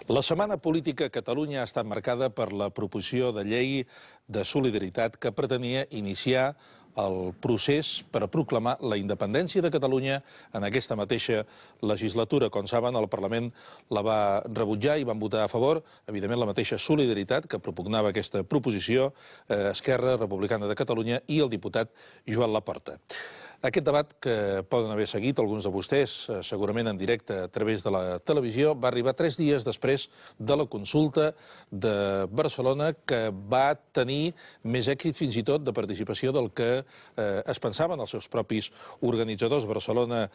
La setmana política a Catalunya ha estat marcada per la proposició de llei de solidaritat que pretenia iniciar el procés per a proclamar la independència de Catalunya en aquesta mateixa legislatura. Com saben, el Parlament la va rebutjar i van votar a favor, evidentment, la mateixa Solidaritat que propugnava aquesta proposició, Esquerra Republicana de Catalunya i el diputat Joan Laporta. Aquest debat, que poden haver seguit alguns de vostès, segurament en directe a través de la televisió, va arribar 3 dies després de la consulta de Barcelona, que va tenir més èxit fins i tot de participació del que es pensaven els seus propis organitzadors. Barcelona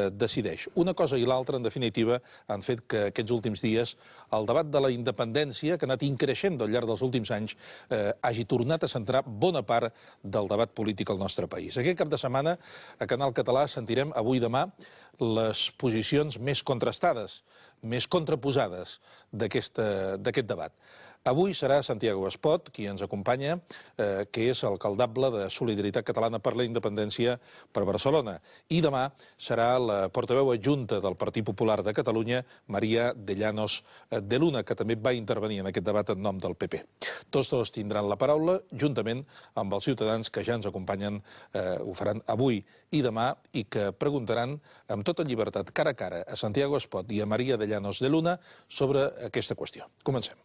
decideix. Una cosa i l'altra, en definitiva, han fet que aquests últims dies el debat de la independència, que ha anat increixent al llarg dels últims anys, hagi tornat a centrar bona part del debat polític al nostre país. Aquest cap de setmana, a Canal Català sentirem avui i demà les posicions més contrastades, més contraposades d'aquest debat. Avui serà Santiago Espot qui ens acompanya, que és alcaldable de Solidaritat Catalana per la Independència per Barcelona. I demà serà la portaveu adjunta del Partit Popular de Catalunya, Maria de Llanos de Luna, que també va intervenir en aquest debat en nom del PP. Tots dos tindran la paraula, juntament amb els ciutadans que ja ens acompanyen, ho faran avui i demà, i que preguntaran amb tota llibertat, cara a cara, a Santiago Espot i a Maria de Llanos de Luna sobre aquesta qüestió. Comencem.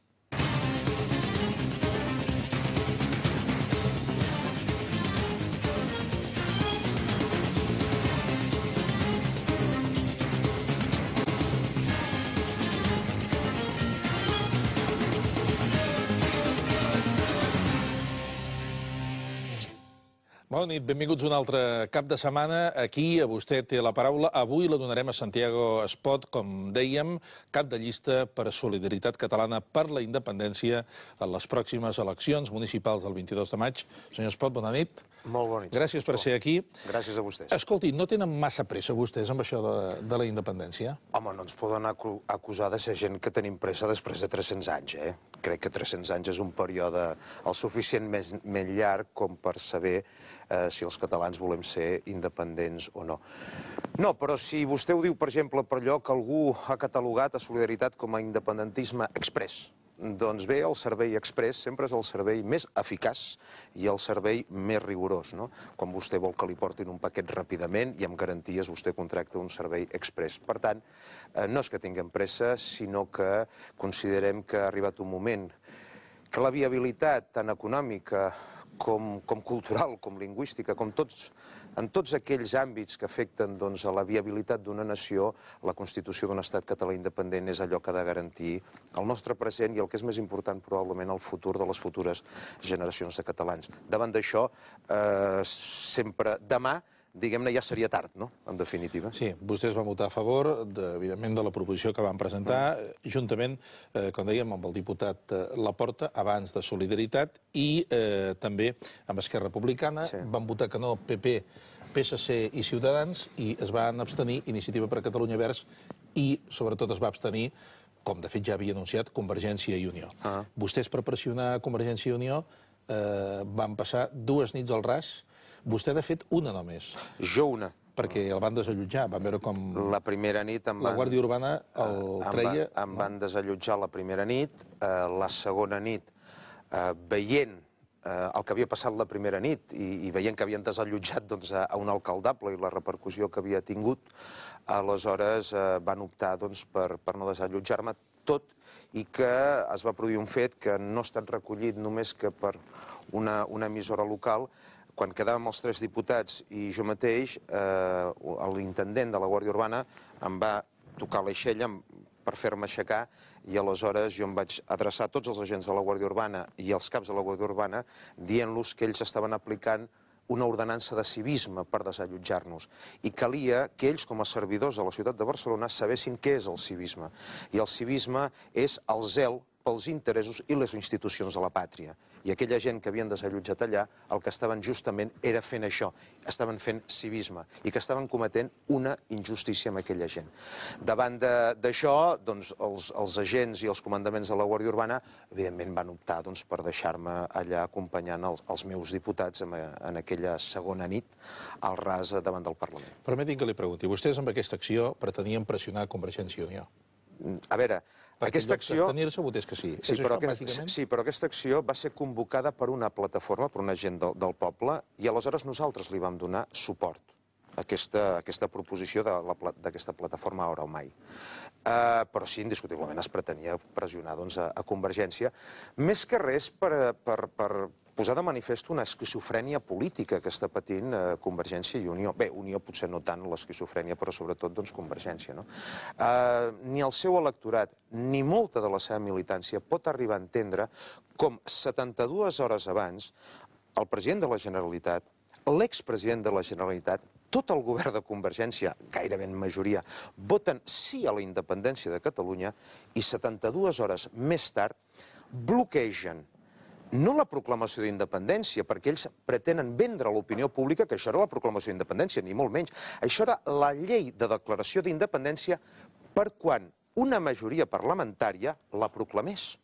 Bona nit, benvinguts un altre cap de setmana. Aquí, a vostè té la paraula. Avui la donarem a Santiago Espot, com dèiem, cap de llista per a Solidaritat Catalana per la Independència a les pròximes eleccions municipals del 22 de maig. Senyor Espot, bona nit. Molt bona nit. Gràcies per ser aquí. Gràcies a vostès. Escolti, no tenen massa pressa vostès amb això de la independència? Home, no ens poden acusar de ser gent que tenim pressa després de 300 anys, eh? Crec que 300 anys és un període el suficientment llarg com per saber si els catalans volem ser independents o no. No, però si vostè ho diu, per exemple, per allò que algú ha catalogat a Solidaritat com a independentisme express, doncs bé, el servei express sempre és el servei més eficaç i el servei més rigorós, no? Quan vostè vol que li portin un paquet ràpidament i amb garanties vostè contracta un servei express. Per tant, no és que tinguem pressa, sinó que considerem que ha arribat un moment que la viabilitat tant econòmica com cultural, com lingüística, com en tots aquells àmbits que afecten a la viabilitat d'una nació, la Constitució d'un estat català independent és allò que ha de garantir el nostre present i el que és més important, probablement, el futur de les futures generacions de catalans. Davant d'això, sempre demà, diguem-ne, ja seria tard, no?, en definitiva. Sí, vostès van votar a favor, evidentment, de la proposició que van presentar, juntament, com dèiem, amb el diputat Laporta, abans de Solidaritat, i també amb Esquerra Republicana. Van votar que no PP, PSC i Ciutadans, i es van abstenir Iniciativa per Catalunya Verds i, sobretot, es va abstenir, com de fet ja havia anunciat, Convergència i Unió. Vostès, per pressionar Convergència i Unió, van passar 2 nits al ras. Vostè n'ha fet una només. Jo una. Perquè el van desallotjar, van veure com... La primera nit la Guàrdia Urbana el treia... Em van desallotjar la primera nit, la segona nit, veient el que havia passat la primera nit i veient que havien desallotjat a un alcaldable i la repercussió que havia tingut, aleshores van optar per no desallotjar-me, tot i que es va produir un fet que no ha estat recollit només que per una emissora local. Quan quedàvem els 3 diputats i jo mateix, l'intendent de la Guàrdia Urbana em va tocar l'aixella per fer-me aixecar i aleshores jo em vaig adreçar a tots els agents de la Guàrdia Urbana i els caps de la Guàrdia Urbana dient-los que ells estaven aplicant una ordenança de civisme per desallotjar-nos i calia que ells, com a servidors de la ciutat de Barcelona, sabessin què és el civisme. I el civisme és el zel pels interessos i les institucions de la pàtria. I aquella gent que havien desallotjat allà, el que estaven justament era fent això, estaven fent civisme, i que estaven cometent una injustícia amb aquella gent. Davant d'això, els agents i els comandaments de la Guàrdia Urbana, evidentment, van optar per deixar-me allà acompanyant els meus diputats en aquella segona nit al ras davant del Parlament. Permetin que li pregunti, vostès amb aquesta acció pretenien pressionar Convergència i Unió? A veure, aquesta acció... Abstenir-se votés que sí. Sí, però aquesta acció va ser convocada per una plataforma, per una gent del poble, i aleshores nosaltres li vam donar suport a aquesta proposició d'aquesta plataforma Ara o Mai. Però sí, indiscutiblement es pretenia pressionar a Convergència, més que res per posar de manifest una esquizofrènia política que està patint Convergència i Unió. Bé, Unió potser no tant l'esquizofrènia, però sobretot Convergència. Ni el seu electorat ni molta de la seva militància pot arribar a entendre com 72 hores abans el president de la Generalitat, l'expresident de la Generalitat, tot el govern de Convergència, gairebé en majoria, voten sí a la independència de Catalunya i 72 hores més tard bloquegen no la proclamació d'independència, perquè ells pretenen vendre a l'opinió pública que això era la proclamació d'independència, ni molt menys. Això era la llei de declaració d'independència per quan una majoria parlamentària la proclamés.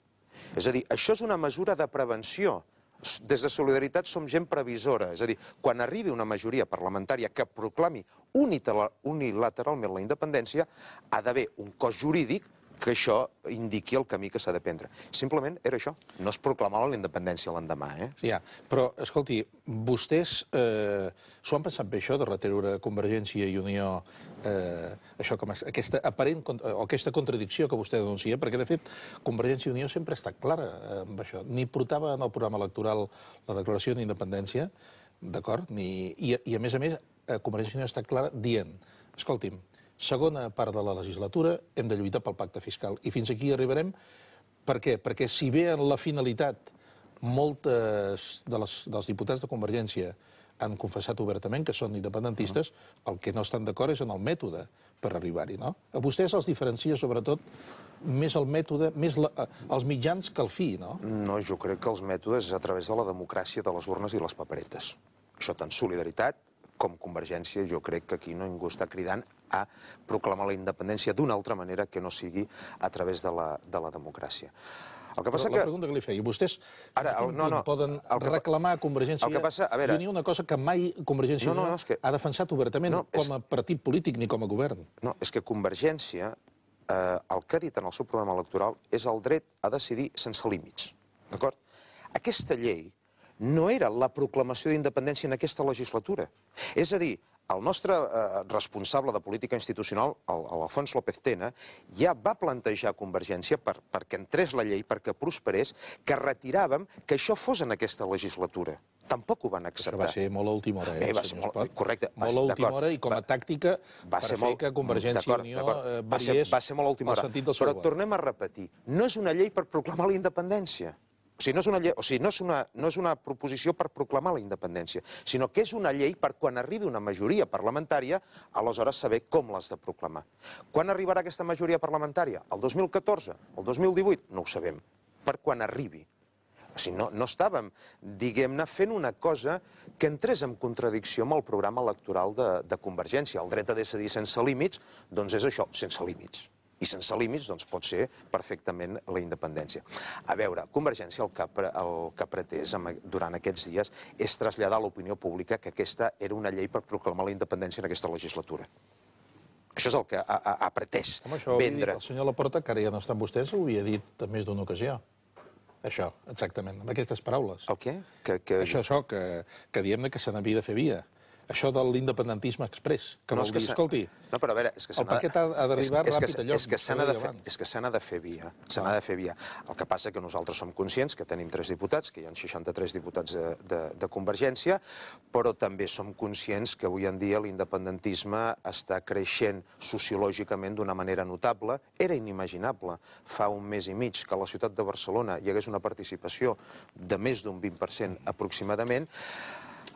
És a dir, això és una mesura de prevenció. Des de Solidaritat som gent previsora, és a dir, quan arribi una majoria parlamentària que proclami unilateralment la independència, ha d'haver un cos jurídic que això indiqui el camí que s'ha de prendre. Simplement era això, no es proclamava la independència l'endemà. Sí, però, escolti, vostès s'ho han pensat bé, això, de retreure Convergència i Unió, aquesta aparent, o aquesta contradicció que vostè denuncia, perquè, de fet, Convergència i Unió sempre ha estat clara amb això. Ni portava en el programa electoral la declaració d'independència, d'acord? I, a més, Convergència i Unió ha estat clara dient, escolti'm, segona part de la legislatura, hem de lluitar pel pacte fiscal. I fins aquí arribarem. Per què? Perquè si bé en la finalitat moltes dels diputats de Convergència han confessat obertament que són independentistes, el que no estan d'acord és en el mètode per arribar-hi, no? A vostès els diferencia, sobretot, més el mètode, més els mitjans que el fi, no? No, jo crec que els mètodes és a través de la democràcia de les urnes i les paperetes. Això tant Solidaritat com Convergència, jo crec que aquí ningú està cridant a proclamar la independència d'una altra manera que no sigui a través de la democràcia. La pregunta que li feia, vostès poden reclamar a Convergència i Unió una cosa que mai Convergència i Unió ha defensat obertament com a partit polític ni com a govern. No, és que Convergència, el que ha dit en el seu programa electoral és el dret a decidir sense límits, d'acord? Aquesta llei no era la proclamació d'independència en aquesta legislatura. És a dir, el nostre responsable de política institucional, l'Alfons López Tena, ja va plantejar a Convergència perquè entrés la llei, perquè prosperés, que retiràvem que això fos en aquesta legislatura. Tampoc ho van acceptar. Va ser molt a última hora, correcte. Molt a última hora i com a tàctica per fer que Convergència i Unió variés el sentit del seu vot. Però tornem a repetir, no és una llei per proclamar la independència. O sigui, no és una proposició per proclamar la independència, sinó que és una llei per quan arribi una majoria parlamentària, aleshores saber com l'has de proclamar. Quan arribarà aquesta majoria parlamentària? El 2014? El 2018? No ho sabem. Per quan arribi. O sigui, no estàvem, diguem-ne, fent una cosa que entrés en contradicció amb el programa electoral de Convergència. El dret a decidir sense límits, doncs és això, sense límits. I sense límits doncs, pot ser perfectament la independència. A veure, Convergència el que ha pretès durant aquests dies és traslladar a l'opinió pública que aquesta era una llei per proclamar la independència en aquesta legislatura. Això és el que ha pretès vendre. Això ho havia dit el senyor Laporta, que ara ja no està amb vostès, ho havia dit en més d'una ocasió. Això, exactament, amb aquestes paraules. El què? Això, que diem que se n'havia de fer via. Això de l'independentisme express, que vol dir, escolti, el paquet ha d'arribar ràpid allò. És que se n'ha de fer via. El que passa que nosaltres som conscients que tenim 3 diputats, que hi ha 63 diputats de Convergència, però també som conscients que avui en dia l'independentisme està creixent sociològicament d'una manera notable. Era inimaginable fa un mes i mig que a la ciutat de Barcelona hi hagués una participació de més d'un 20% aproximadament.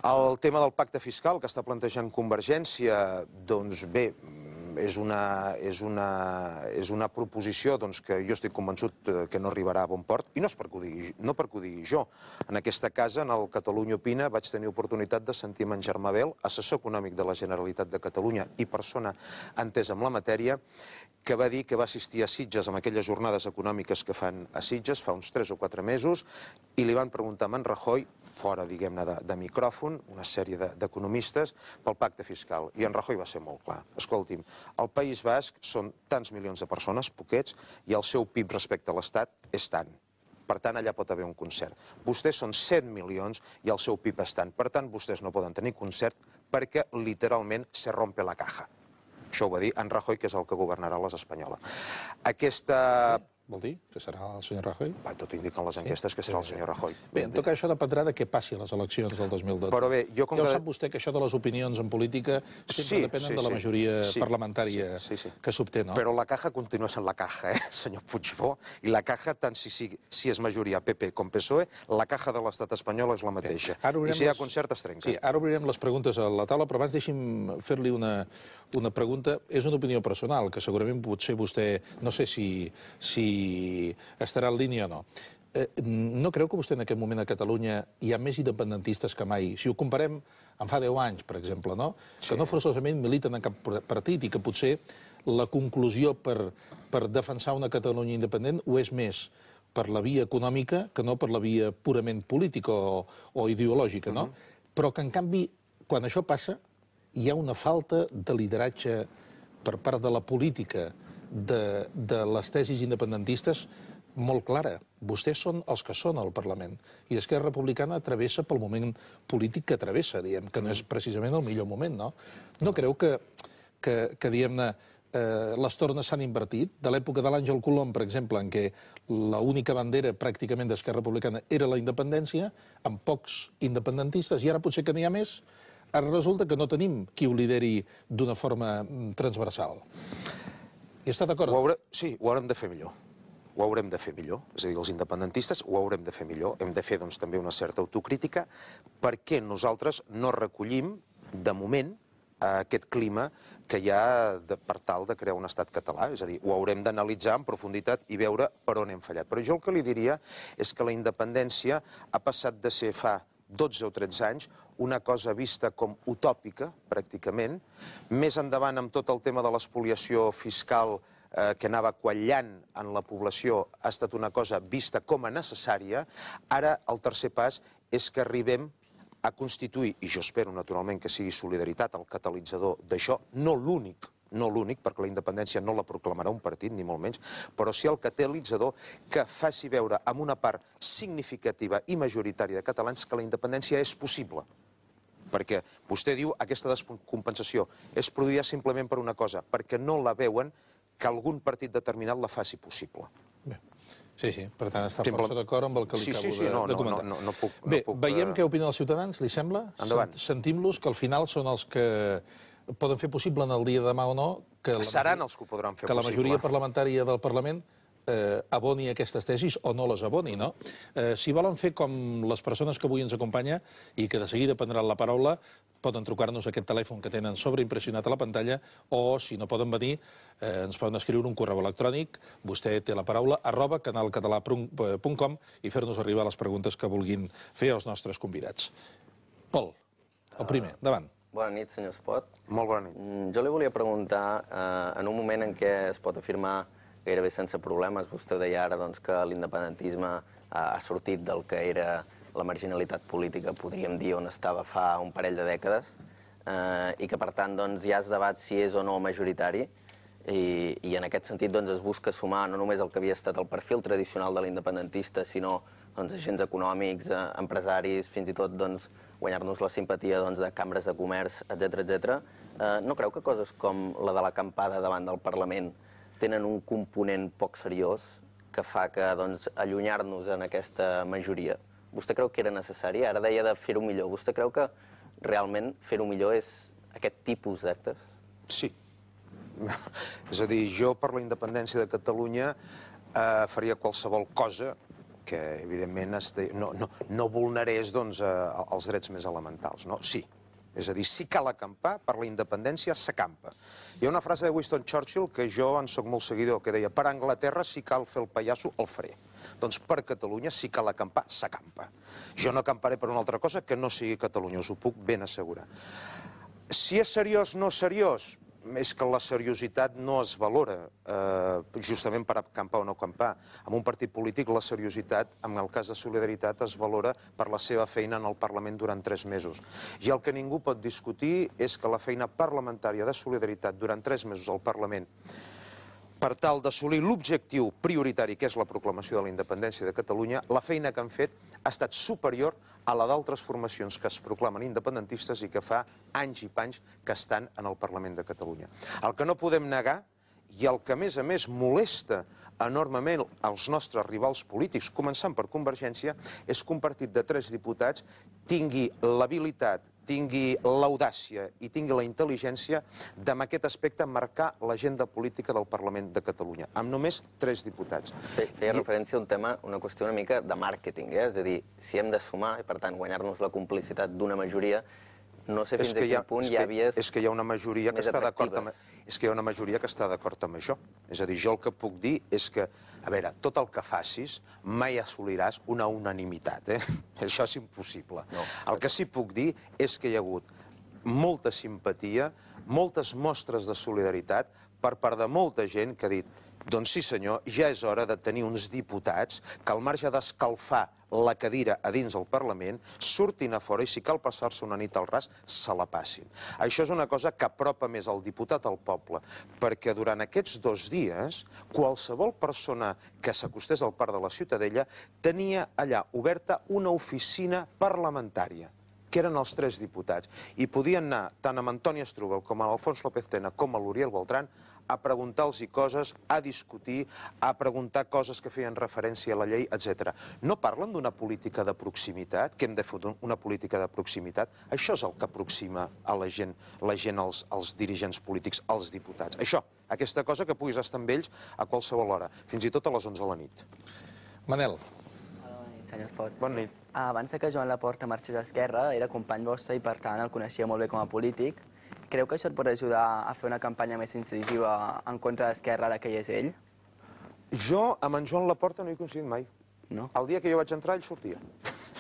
El tema del pacte fiscal que està plantejant Convergència, doncs bé, és una proposició que jo estic convençut que no arribarà a bon port, i no és perquè ho digui jo. En aquesta casa, en el Catalunya Opina, vaig tenir oportunitat de sentir amb en Germà Bel, assessor econòmic de la Generalitat de Catalunya i persona entesa amb la matèria, que va dir que va assistir a Sitges amb aquelles jornades econòmiques que fan a Sitges fa uns 3 o 4 mesos i li van preguntar a en Rajoy, fora, diguem-ne, de micròfon, una sèrie d'economistes, pel pacte fiscal. I en Rajoy va ser molt clar. Escolti'm, al País Basc són tants milions de persones, poquets, i el seu PIB respecte a l'Estat és tant. Per tant, allà pot haver un concert. Vostès són 7 milions i el seu PIB és tant. Per tant, vostès no poden tenir concert perquè, literalment, se rompe la caja. Això ho va dir en Rajoy, que és el que governarà les espanyoles. Aquesta... Vol dir que serà el senyor Rajoy? Tot indiquen les enquestes que serà el senyor Rajoy. Bé, en tot cas, això dependrà de què passi a les eleccions del 2012. Però bé, ja ho sap vostè que això de les opinions en política sempre depenen de la majoria parlamentària que s'obté, no? Però la caja continua sent la caja, senyor Puigdemont, i la caja, tant si és majoria PP com PSOE, la caja de l'estat espanyol és la mateixa. I si hi ha concert es trenca. Sí, ara obrirem les preguntes a la taula, però abans deixi'm fer-li una pregunta. És una opinió personal, que segurament potser vostè, no sé si estarà en línia o no. No creu que vostè en aquest moment a Catalunya hi ha més independentistes que mai? Si ho comparem amb fa 10 anys, per exemple, no? Que no forçosament militen en cap partit i que potser la conclusió per defensar una Catalunya independent ho és més per la via econòmica que no per la via purament política o ideològica, no? Però que, en canvi, quan això passa, hi ha una falta de lideratge per part de la política de les tesis independentistes molt clara. Vostès són els que són al Parlament. I Esquerra Republicana travessa pel moment polític que travessa, diguem, que no és precisament el millor moment, no? No creu que diguem-ne, les tornes s'han invertit? De l'època de l'Àngel Colom, per exemple, en què l'única bandera pràcticament d'Esquerra Republicana era la independència, amb pocs independentistes, i ara potser que n'hi ha més, ara resulta que no tenim qui ho lideri d'una forma transversal. Hi està d'acord? Sí, ho haurem de fer millor. Ho haurem de fer millor. És a dir, els independentistes ho haurem de fer millor. Hem de fer, doncs, també una certa autocrítica perquè nosaltres no recollim, de moment, aquest clima que hi ha per tal de crear un estat català. És a dir, ho haurem d'analitzar en profunditat i veure per on hem fallat. Però jo el que li diria és que la independència ha passat de ser fa 12 o 13 anys una cosa vista com utòpica, pràcticament. Més endavant, amb tot el tema de l'espoliació fiscal que anava quallant en la població, ha estat una cosa vista com a necessària. Ara, el tercer pas és que arribem a constituir, i jo espero, naturalment, que sigui Solidaritat el catalitzador d'això, no l'únic, perquè la independència no la proclamarà un partit, ni molt menys, però sí el catalitzador que faci veure amb una part significativa i majoritària de catalans que la independència és possible. Perquè vostè diu aquesta descompensació és produïda simplement per una cosa, perquè no la veuen que algun partit determinat la faci possible. Sí, per tant, està força d'acord amb el que li acabo de comentar. Bé, veiem què opinen els ciutadans, li sembla? Endavant. Sentim-los, que al final són els que poden fer possible en el dia de demà o no seran els que ho podran fer possible. Que la majoria parlamentària del Parlament aboni aquestes tesis o no les aboni, no? Si volen fer com les persones que avui ens acompanya i que de seguida prendran la paraula, poden trucar-nos a aquest telèfon que tenen sobreimpressionat a la pantalla o, si no poden venir, ens poden escriure un correu electrònic, vostè té la paraula, @canalcatalà.com i fer-nos arribar les preguntes que vulguin fer als nostres convidats. Pol, el primer, endavant. Bona nit, senyor Espot. Molt bona nit. Jo li volia preguntar, en un moment en què es pot afirmar gairebé sense problemes, vostè ho deia ara, que l'independentisme ha sortit del que era la marginalitat política, podríem dir, on estava fa un parell de dècades, i que, per tant, ja es debat si és o no majoritari, i en aquest sentit es busca sumar no només el que havia estat el perfil tradicional de l'independentista, sinó agents econòmics, empresaris, fins i tot guanyar-nos la simpatia de cambres de comerç, etc. No creu que coses com la de l'acampada davant del Parlament tenen un component poc seriós que fa que allunyar-nos en aquesta majoria? Vostè creu que era necessari? Ara deia de fer-ho millor. Vostè creu que realment fer-ho millor és aquest tipus d'actes? Sí. És a dir, jo per la independència de Catalunya faria qualsevol cosa que, evidentment, no vulnerés els drets més elementals. Sí. És a dir, si cal acampar, per la independència s'acampa. Hi ha una frase de Winston Churchill que jo en soc molt seguidor, que deia: per Anglaterra, si cal fer el pallasso, el faré. Doncs per Catalunya, si cal acampar, s'acampa. Jo no acamparé per una altra cosa que no sigui Catalunya, us ho puc ben assegurar. Si és seriós, no seriós, és que la seriositat no es valora justament per acampar o no acampar. En un partit polític la seriositat, en el cas de Solidaritat, es valora per la seva feina en el Parlament durant 3 mesos. I el que ningú pot discutir és que la feina parlamentària de Solidaritat durant 3 mesos al Parlament per tal d'assolir l'objectiu prioritari, que és la proclamació de la independència de Catalunya, la feina que han fet ha estat superior a la d'altres formacions que es proclamen independentistes i que fa anys i panys que estan en el Parlament de Catalunya. El que no podem negar, i el que a més molesta enormement els nostres rivals polítics, començant per Convergència, és que un partit de 3 diputats tingui l'habilitat, tingui l'audàcia i tingui la intel·ligència d'en aquest aspecte marcar l'agenda política del Parlament de Catalunya, amb només 3 diputats. Feia referència a un tema, una qüestió una mica de màrqueting, és a dir, si hem de sumar i per tant guanyar-nos la complicitat d'una majoria, no sé fins a quin punt hi ha vies És que hi ha una majoria que més està d'acord amb... atractives. És que hi ha una majoria que està d'acord amb això. És a dir, jo el que puc dir és que, a veure, tot el que facis mai assoliràs una unanimitat, eh? Això és impossible. El que sí puc dir és que hi ha hagut molta simpatia, moltes mostres de solidaritat per part de molta gent que ha dit doncs sí senyor, ja és hora de tenir uns diputats que al marge d'escalfar la cadira a dins del Parlament surtin a fora i si cal passar-se una nit al ras, se la passin. Això és una cosa que apropa més el diputat al poble, perquè durant aquests 2 dies qualsevol persona que s'acostés al Parc de la Ciutadella tenia allà oberta una oficina parlamentària, que eren els 3 diputats, i podien anar tant amb Antoni Strubell com amb Alfons López Tena com a l'Uriel Beltrán a preguntar-los coses, a discutir, a preguntar coses que feien referència a la llei, etc. No parlen d'una política de proximitat, que hem de fer una política de proximitat? Això és el que aproxima a la gent als dirigents polítics, als diputats. Això, aquesta cosa que puguis estar amb ells a qualsevol hora, fins i tot a les 11 de la nit. Manel. Bona nit, senyor Espot. Bona nit. Abans que Joan Laporta marxés a Esquerra, era company vostre i per tant el coneixia molt bé com a polític. Creu que això et pot ajudar a fer una campanya més incisiva en contra d'Esquerra ara que hi és ell? Jo amb en Joan Laporta no he coincidit mai. No? El dia que jo vaig entrar, ell sortia.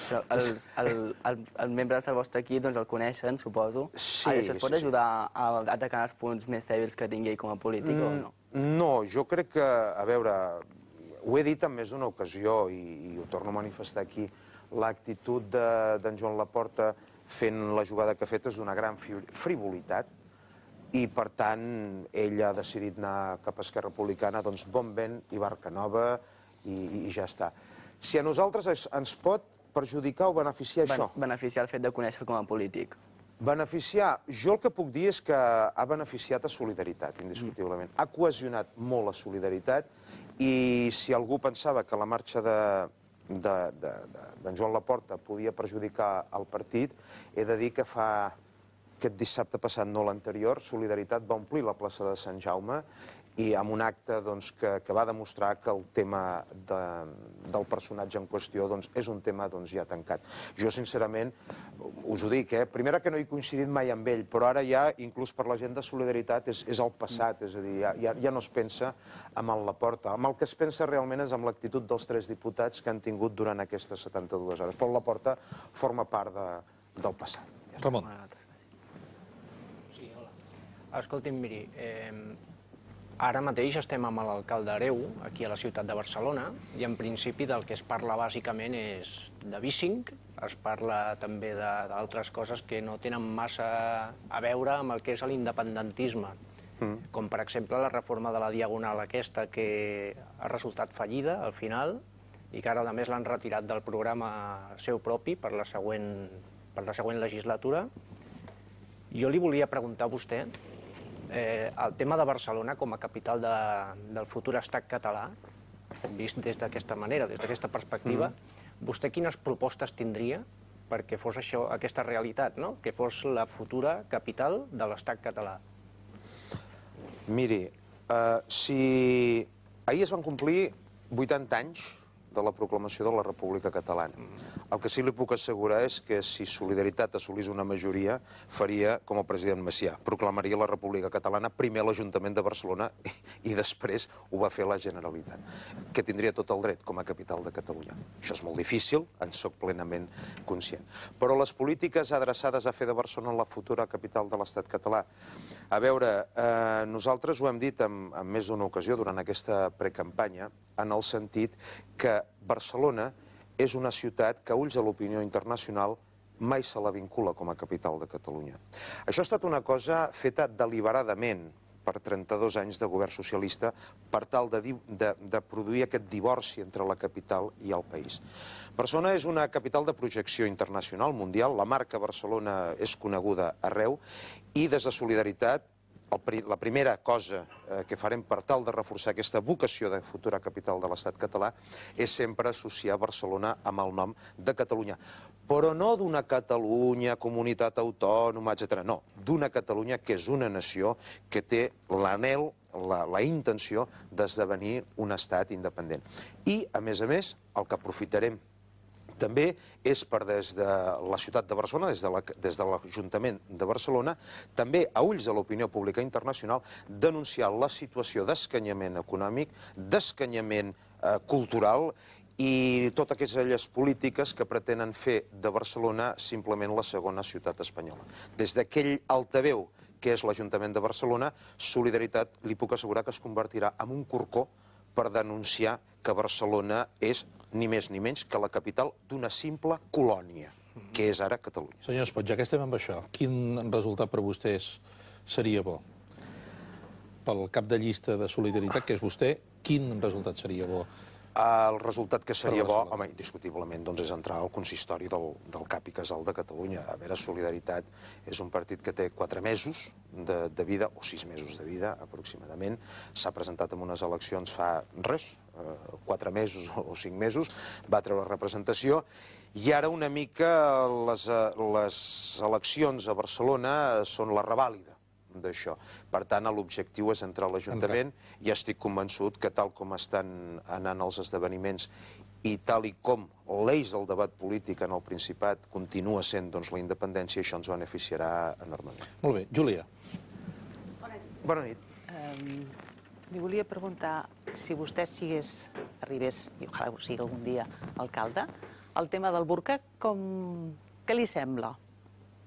Però els membres del vostre equip doncs el coneixen, suposo. Sí, Això es pot ajudar a atacar els punts més dèbils que tingui ell com a polític o no? No, jo crec que, a veure, ho he dit en més d'una ocasió i ho torno a manifestar aquí, l'actitud d'en Joan Laporta fent la jugada que ha fet és d'una gran frivolitat i, per tant, ell ha decidit anar cap a Esquerra Republicana, doncs bon vent i barca nova i ja està. Si a nosaltres ens pot perjudicar o beneficiar això? Beneficiar el fet de conèixer com a polític. Beneficiar, jo el que puc dir és que ha beneficiat a Solidaritat, indiscutiblement. Ha cohesionat molt a Solidaritat i si algú pensava que la marxa d'en Joan Laporta podia perjudicar el partit, he de dir que aquest dissabte passat, no l'anterior, Solidaritat va omplir la plaça de Sant Jaume i amb un acte que va demostrar que el tema del personatge en qüestió és un tema ja tancat. Jo, sincerament, us ho dic, primera que no he coincidit mai amb ell, però ara ja, inclús per la gent de Solidaritat, és el passat, és a dir, ja no es pensa amb el Laporta. Amb el que es pensa realment és amb l'actitud dels 3 diputats que han tingut durant aquestes 72 hores. Però el Laporta forma part del passat. Ramon. Sí, hola. Escolti'm, miri, ara mateix estem amb l'alcalde Hereu, aquí a la ciutat de Barcelona, i en principi del que es parla bàsicament és de bicing, es parla també d'altres coses que no tenen massa a veure amb el que és l'independentisme, com per exemple la reforma de la Diagonal aquesta que ha resultat fallida al final i que ara a més l'han retirat del programa seu propi per la següent legislatura. Jo li volia preguntar a vostè el tema de Barcelona com a capital del futur estat català, vist des d'aquesta manera, des d'aquesta perspectiva, vostè quines propostes tindria perquè fos això, aquesta realitat, no? Que fos la futura capital de l'estat català? Miri, si ahir es van complir 80 anys de la proclamació de la República Catalana. El que sí li puc assegurar és que si Solidaritat assolís una majoria, faria com el president Macià, proclamaria la República Catalana primer a l'Ajuntament de Barcelona i després ho va fer la Generalitat, que tindria tot el dret com a capital de Catalunya. Això és molt difícil, en soc plenament conscient. Però les polítiques adreçades a fer de Barcelona la futura capital de l'estat català A veure, nosaltres ho hem dit en més d'una ocasió durant aquesta precampanya, en el sentit que Barcelona és una ciutat que, a ulls de l'opinió internacional, mai se la vincula com a capital de Catalunya. Això ha estat una cosa feta deliberadament per 32 anys de govern socialista per tal de produir aquest divorci entre la capital i el país. Barcelona és una capital de projecció internacional, mundial, la marca Barcelona és coneguda arreu i des de Solidaritat la primera cosa que farem per tal de reforçar aquesta vocació de futura capital de l'estat català és sempre associar Barcelona amb el nom de Catalunya. Però no d'una Catalunya, comunitat autònoma, etc. No, d'una Catalunya que és una nació que té l'anhel, la intenció d'esdevenir un estat independent. I, a més, el que aprofitarem també és per des de la ciutat de Barcelona, des de l'Ajuntament de Barcelona, també a ulls de l'opinió pública internacional, denunciar la situació d'escanyament econòmic, d'escanyament cultural i totes aquelles polítiques que pretenen fer de Barcelona simplement la segona ciutat espanyola. Des d'aquell altaveu que és l'Ajuntament de Barcelona, Solidaritat li puc assegurar que es convertirà en un corcó per denunciar que Barcelona és ni més ni menys que la capital d'una simple colònia, que és ara Catalunya. Senyor Espot, ja que estem amb això, quin resultat per vostès seria bo? Pel cap de llista de Solidaritat, que és vostè, quin resultat seria bo? El resultat que seria bo, home, indiscutiblement, és entrar al consistori del cap i casal de Catalunya. A veure, Solidaritat és un partit que té 4 mesos de vida, o 6 mesos de vida, aproximadament. S'ha presentat en unes eleccions fa res, 4 mesos o 5 mesos, va treure representació, i ara una mica les eleccions a Barcelona són la revàlida d'això. Per tant, l'objectiu és entrar a l'Ajuntament i estic convençut que tal com estan anant els esdeveniments i tal com l'eix del debat polític en el Principat continua sent la independència, això ens beneficiarà enormement. Molt bé. Júlia. Bona nit. Li volia preguntar si vostè arribés, i ojalà ho sigui algun dia, alcalde, el tema del burca, què li sembla?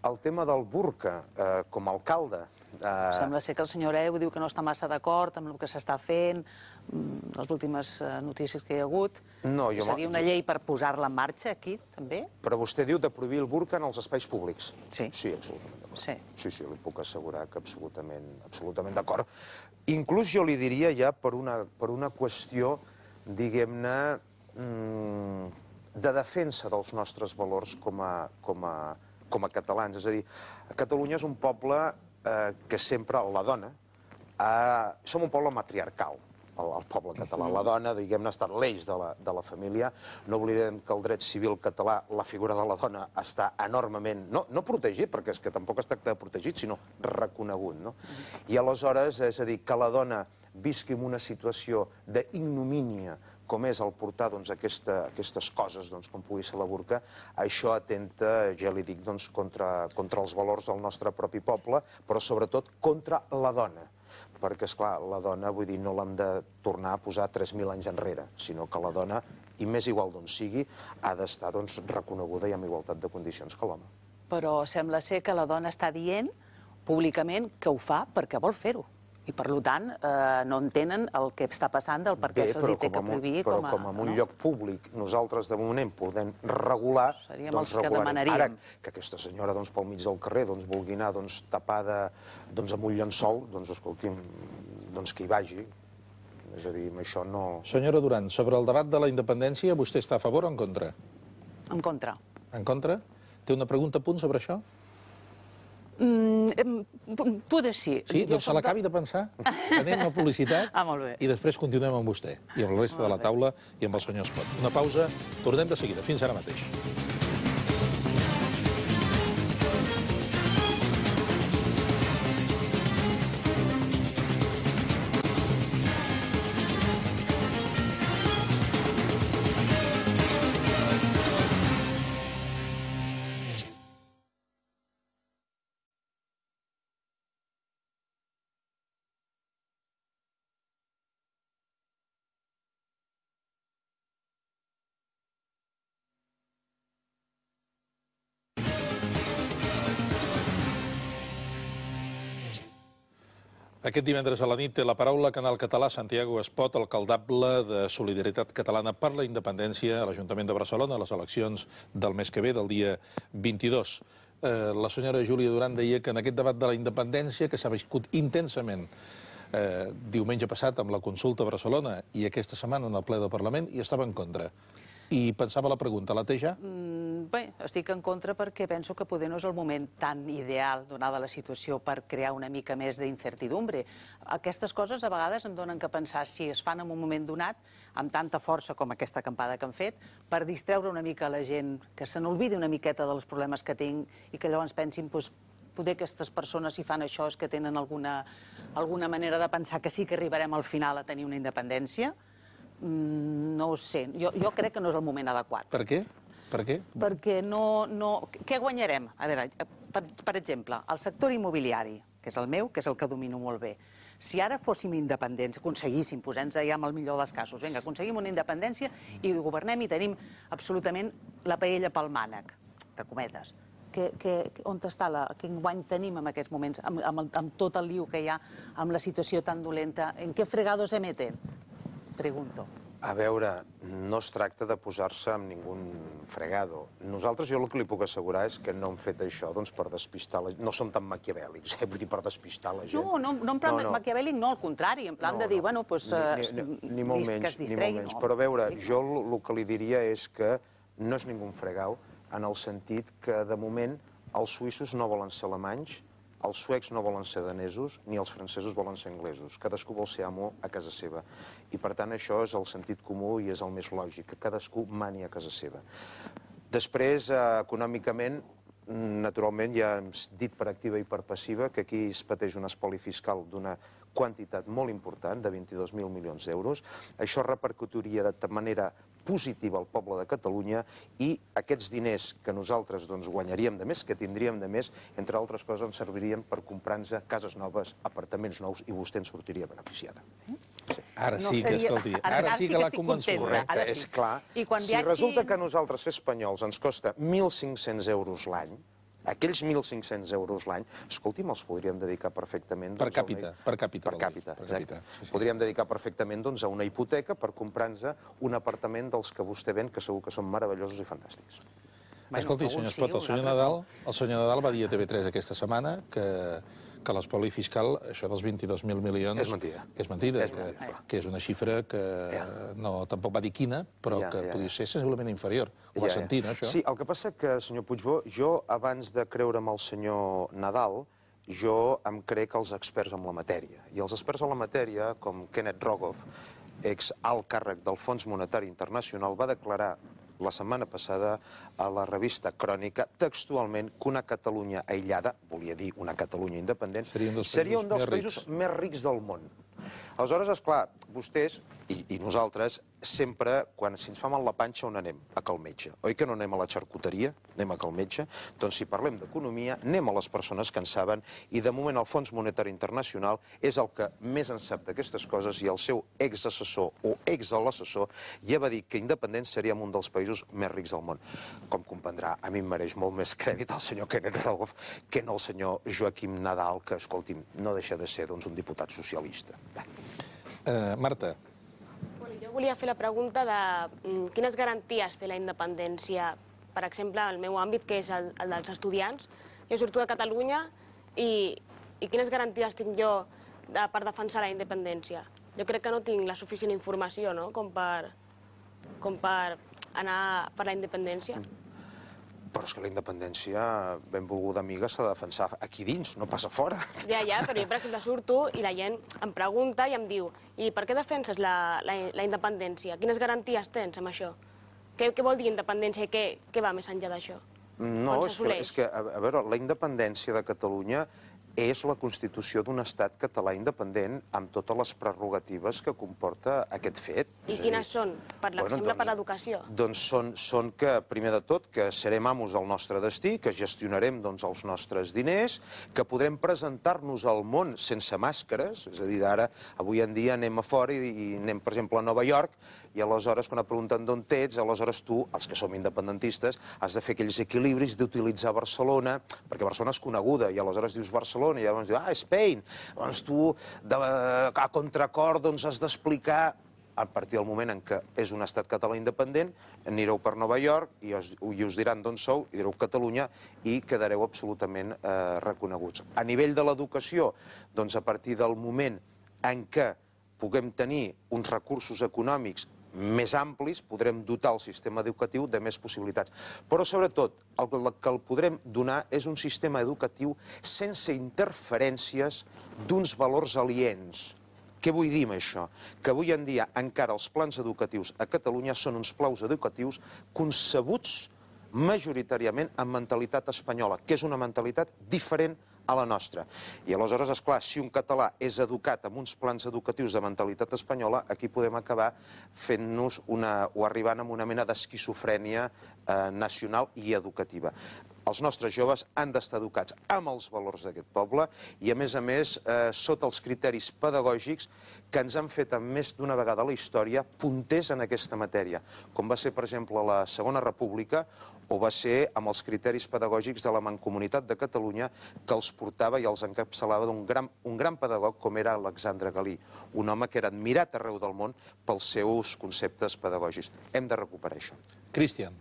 El tema del burca, com a alcalde... Sembla ser que el senyor Hereu diu que no està massa d'acord amb el que s'està fent, les últimes notícies que hi ha hagut. Seria una llei per posar-la en marxa aquí, també? Però vostè diu de prohibir el burca en els espais públics? Sí. Sí, absolutament d'acord. Sí, li puc assegurar que absolutament d'acord. Inclús jo li diria ja per una qüestió, diguem-ne, de defensa dels nostres valors com a catalans. És a dir, Catalunya és un poble que sempre la dona... Som un poble matriarcal, el poble català. La dona, diguem-ne, ha estat l'eix de la família. No oblidem que el dret civil català, la figura de la dona, està enormement... No protegit, perquè és que tampoc es tracta de protegit, sinó reconegut. I aleshores, és a dir, que la dona visqui en una situació d'ignomínia, com és el portar aquestes coses, com pugui ser la burca, això atenta, ja li dic, contra els valors del nostre propi poble, però sobretot contra la dona. Perquè, esclar, la dona, vull dir, no l'hem de tornar a posar 3.000 anys enrere, sinó que la dona, i més igual d'on sigui, ha d'estar reconeguda i amb igualtat de condicions que l'home. Però sembla ser que la dona està dient públicament que ho fa perquè vol fer-ho. I, per tant, no entenen el que està passant del per què se'ls té que prohibir. Però com en un lloc públic nosaltres de moment podem regular... Seríem els que demanaríem. Ara, que aquesta senyora pel mig del carrer vulgui anar tapada amb un llençol, escolti'm, que hi vagi. És a dir, amb això no... Senyora Duran, sobre el debat de la independència, vostè està a favor o en contra? En contra. En contra? Té una pregunta a punt sobre això? Poder sí. Sí? Doncs se l'acabi de pensar. Anem a publicitat i després continuem amb vostè i amb la resta de la taula i amb el senyor Espot. Una pausa, tornem de seguida. Fins ara mateix. Aquest divendres a la nit té la paraula Canal Català Santiago Espot, alcaldable de Solidaritat Catalana per la Independència a l'Ajuntament de Barcelona a les eleccions del mes que ve, del dia 22. La senyora Júlia Duran deia que en aquest debat de la independència, que s'ha viscut intensament diumenge passat amb la consulta a Barcelona i aquesta setmana en el ple del Parlament, hi estava en contra. I pensava la pregunta, la té ja? Bé, estic en contra perquè penso que poder no és el moment tan ideal, donada la situació, per crear una mica més d'incertidumbre. Aquestes coses a vegades em donen que pensar si es fan en un moment donat, amb tanta força com aquesta acampada que han fet, per distreure una mica la gent, que se n'olvidi una miqueta dels problemes que tinc i que llavors pensin, poder aquestes persones, si fan això, és que tenen alguna manera de pensar que sí que arribarem al final a tenir una independència. No ho sé, jo crec que no és el moment adequat. Per què? Per què? Perquè no... Què guanyarem? A veure, per exemple, el sector immobiliari, que és el meu, que és el que domino molt bé. Si ara fóssim independents, aconseguíssim, posem-nos ja amb el millor dels casos, vinga, aconseguim una independència i governem i tenim absolutament la paella pel mànec, de cometes. On està quin guany tenim en aquests moments, amb tot el liu que hi ha, amb la situació tan dolenta? En què fregados se meten? Pregunto. A veure, no es tracta de posar-se amb ningú fregado. Nosaltres, jo el que li puc assegurar és que no hem fet això per despistar la gent. No som tan maquiavèlics, vull dir, per despistar la gent. No, en plan maquiavèlic no, al contrari, en plan de dir, bueno, doncs ni molt menys, ni molt menys. Però a veure, jo el que li diria és que no és ningú fregau, en el sentit que, de moment, els suïssos no volen ser alemanys, els suecs no volen ser danesos, ni els francesos volen ser anglesos. Cadascú vol ser amo a casa seva. I, per tant, això és el sentit comú i és el més lògic, que cadascú mani a casa seva. Després, econòmicament, naturalment, ja hem dit per activa i per passiva que aquí es pateix un espoli fiscal d'una quantitat molt important, de 22.000 milions d'euros. Això repercutiria de manera positiva al poble de Catalunya i aquests diners que nosaltres guanyaríem de més, que tindríem de més, entre altres coses ens servirien per comprar-nos cases noves, apartaments nous i vostè en sortiria beneficiada. Ara sí que, escolti, ara sí que l'ha convençut. Correcte, és clar. Si resulta que a nosaltres, espanyols, ens costa 1.500 euros l'any, aquells 1.500 euros l'any, escolti'm, els podríem dedicar perfectament... Per càpita. Per càpita, exacte. Podríem dedicar perfectament a una hipoteca per comprar-nos un apartament dels que vostè ven, que segur que són meravellosos i fantàstics. Escolti, senyor Espot, el senyor Nadal va dir a TV3 aquesta setmana que l'espoli fiscal, això dels 22.000 milions... És mentida. És mentida, que és una xifra que tampoc va dir quina, però que podria ser sensiblement inferior. Ho va sentir, no, això? Sí, el que passa que, senyor Puigbó, jo, abans de creure'm el senyor Nadal, jo em crec els experts en la matèria. I els experts en la matèria, com Kenneth Rogoff, ex-alt càrrec del Fons Monetari Internacional, va declarar la setmana passada a la revista Crònica textualment que una Catalunya aïllada, volia dir una Catalunya independent, seria un dels països més rics del món. Aleshores, esclar, vostès i nosaltres sempre, si ens fa mal la panxa, on anem? A cal metge. Oi que no anem a la xarcuteria? Anem a cal metge? Doncs si parlem d'economia, anem a les persones que en saben i de moment el Fons Monetari Internacional és el que més en sap d'aquestes coses i el seu exassessor o ex-l'assessor ja va dir que independents seríem un dels països més rics del món. Com comprendrà, a mi em mereix molt més crèdit el senyor Kenneth Rogoff que no el senyor Joaquim Nadal, que, escolti'm, no deixa de ser un diputat socialista. Marta. Jo volia fer la pregunta de quines garanties té la independència, per exemple, el meu àmbit, que és el dels estudiants. Jo surto de Catalunya i quines garanties tinc jo per defensar la independència? Jo crec que no tinc la suficient informació com per anar per la independència. Però és que la independència, benvolguda amiga, s'ha de defensar aquí dins, no passa fora. Ja, però jo, per exemple, surto i la gent em pregunta i em diu i per què defenses la independència? Quines garanties tens amb això? Què vol dir independència i què va més enllà d'això? No, és que, a veure, la independència de Catalunya és la constitució d'un estat català independent amb totes les prerrogatives que comporta aquest fet. I quines són? Per exemple, per l'educació? Doncs són que, primer de tot, que serem amos del nostre destí, que gestionarem els nostres diners, que podrem presentar-nos al món sense màscares, és a dir, ara, avui en dia anem a fora i anem, per exemple, a Nova York, i aleshores, quan et pregunten d'on ets, aleshores tu, els que som independentistes, has de fer aquells equilibris d'utilitzar Barcelona, perquè Barcelona és coneguda, i aleshores dius Barcelona, Barcelona, i llavors diu, Spain, doncs tu a contracor has d'explicar. A partir del moment en què és un estat català independent, anireu per Nova York i us diran d'on sou, i direu Catalunya, i quedareu absolutament reconeguts. A nivell de l'educació, doncs a partir del moment en què puguem tenir uns recursos econòmics més amplis, podrem dotar el sistema educatiu de més possibilitats. Però, sobretot, el que el podrem donar és un sistema educatiu sense interferències d'uns valors aliens. Què vull dir amb això? Que avui en dia encara els plans educatius a Catalunya són uns plans educatius concebuts majoritàriament amb mentalitat espanyola, que és una mentalitat diferent a la nostra. I aleshores, esclar, si un català és educat amb uns plans educatius de mentalitat espanyola, aquí podem acabar fent-nos o arribant a una mena d'esquizofrènia nacional i educativa. Els nostres joves han d'estar educats amb els valors d'aquest poble i, a més, sota els criteris pedagògics que ens han fet més d'una vegada a la història punters en aquesta matèria, com va ser, per exemple, la Segona República o va ser amb els criteris pedagògics de la Mancomunitat de Catalunya que els portava i els encapçalava un gran pedagog com era Alexandre Galí, un home que era admirat arreu del món pels seus conceptes pedagògics. Hem de recuperar això. Cristian.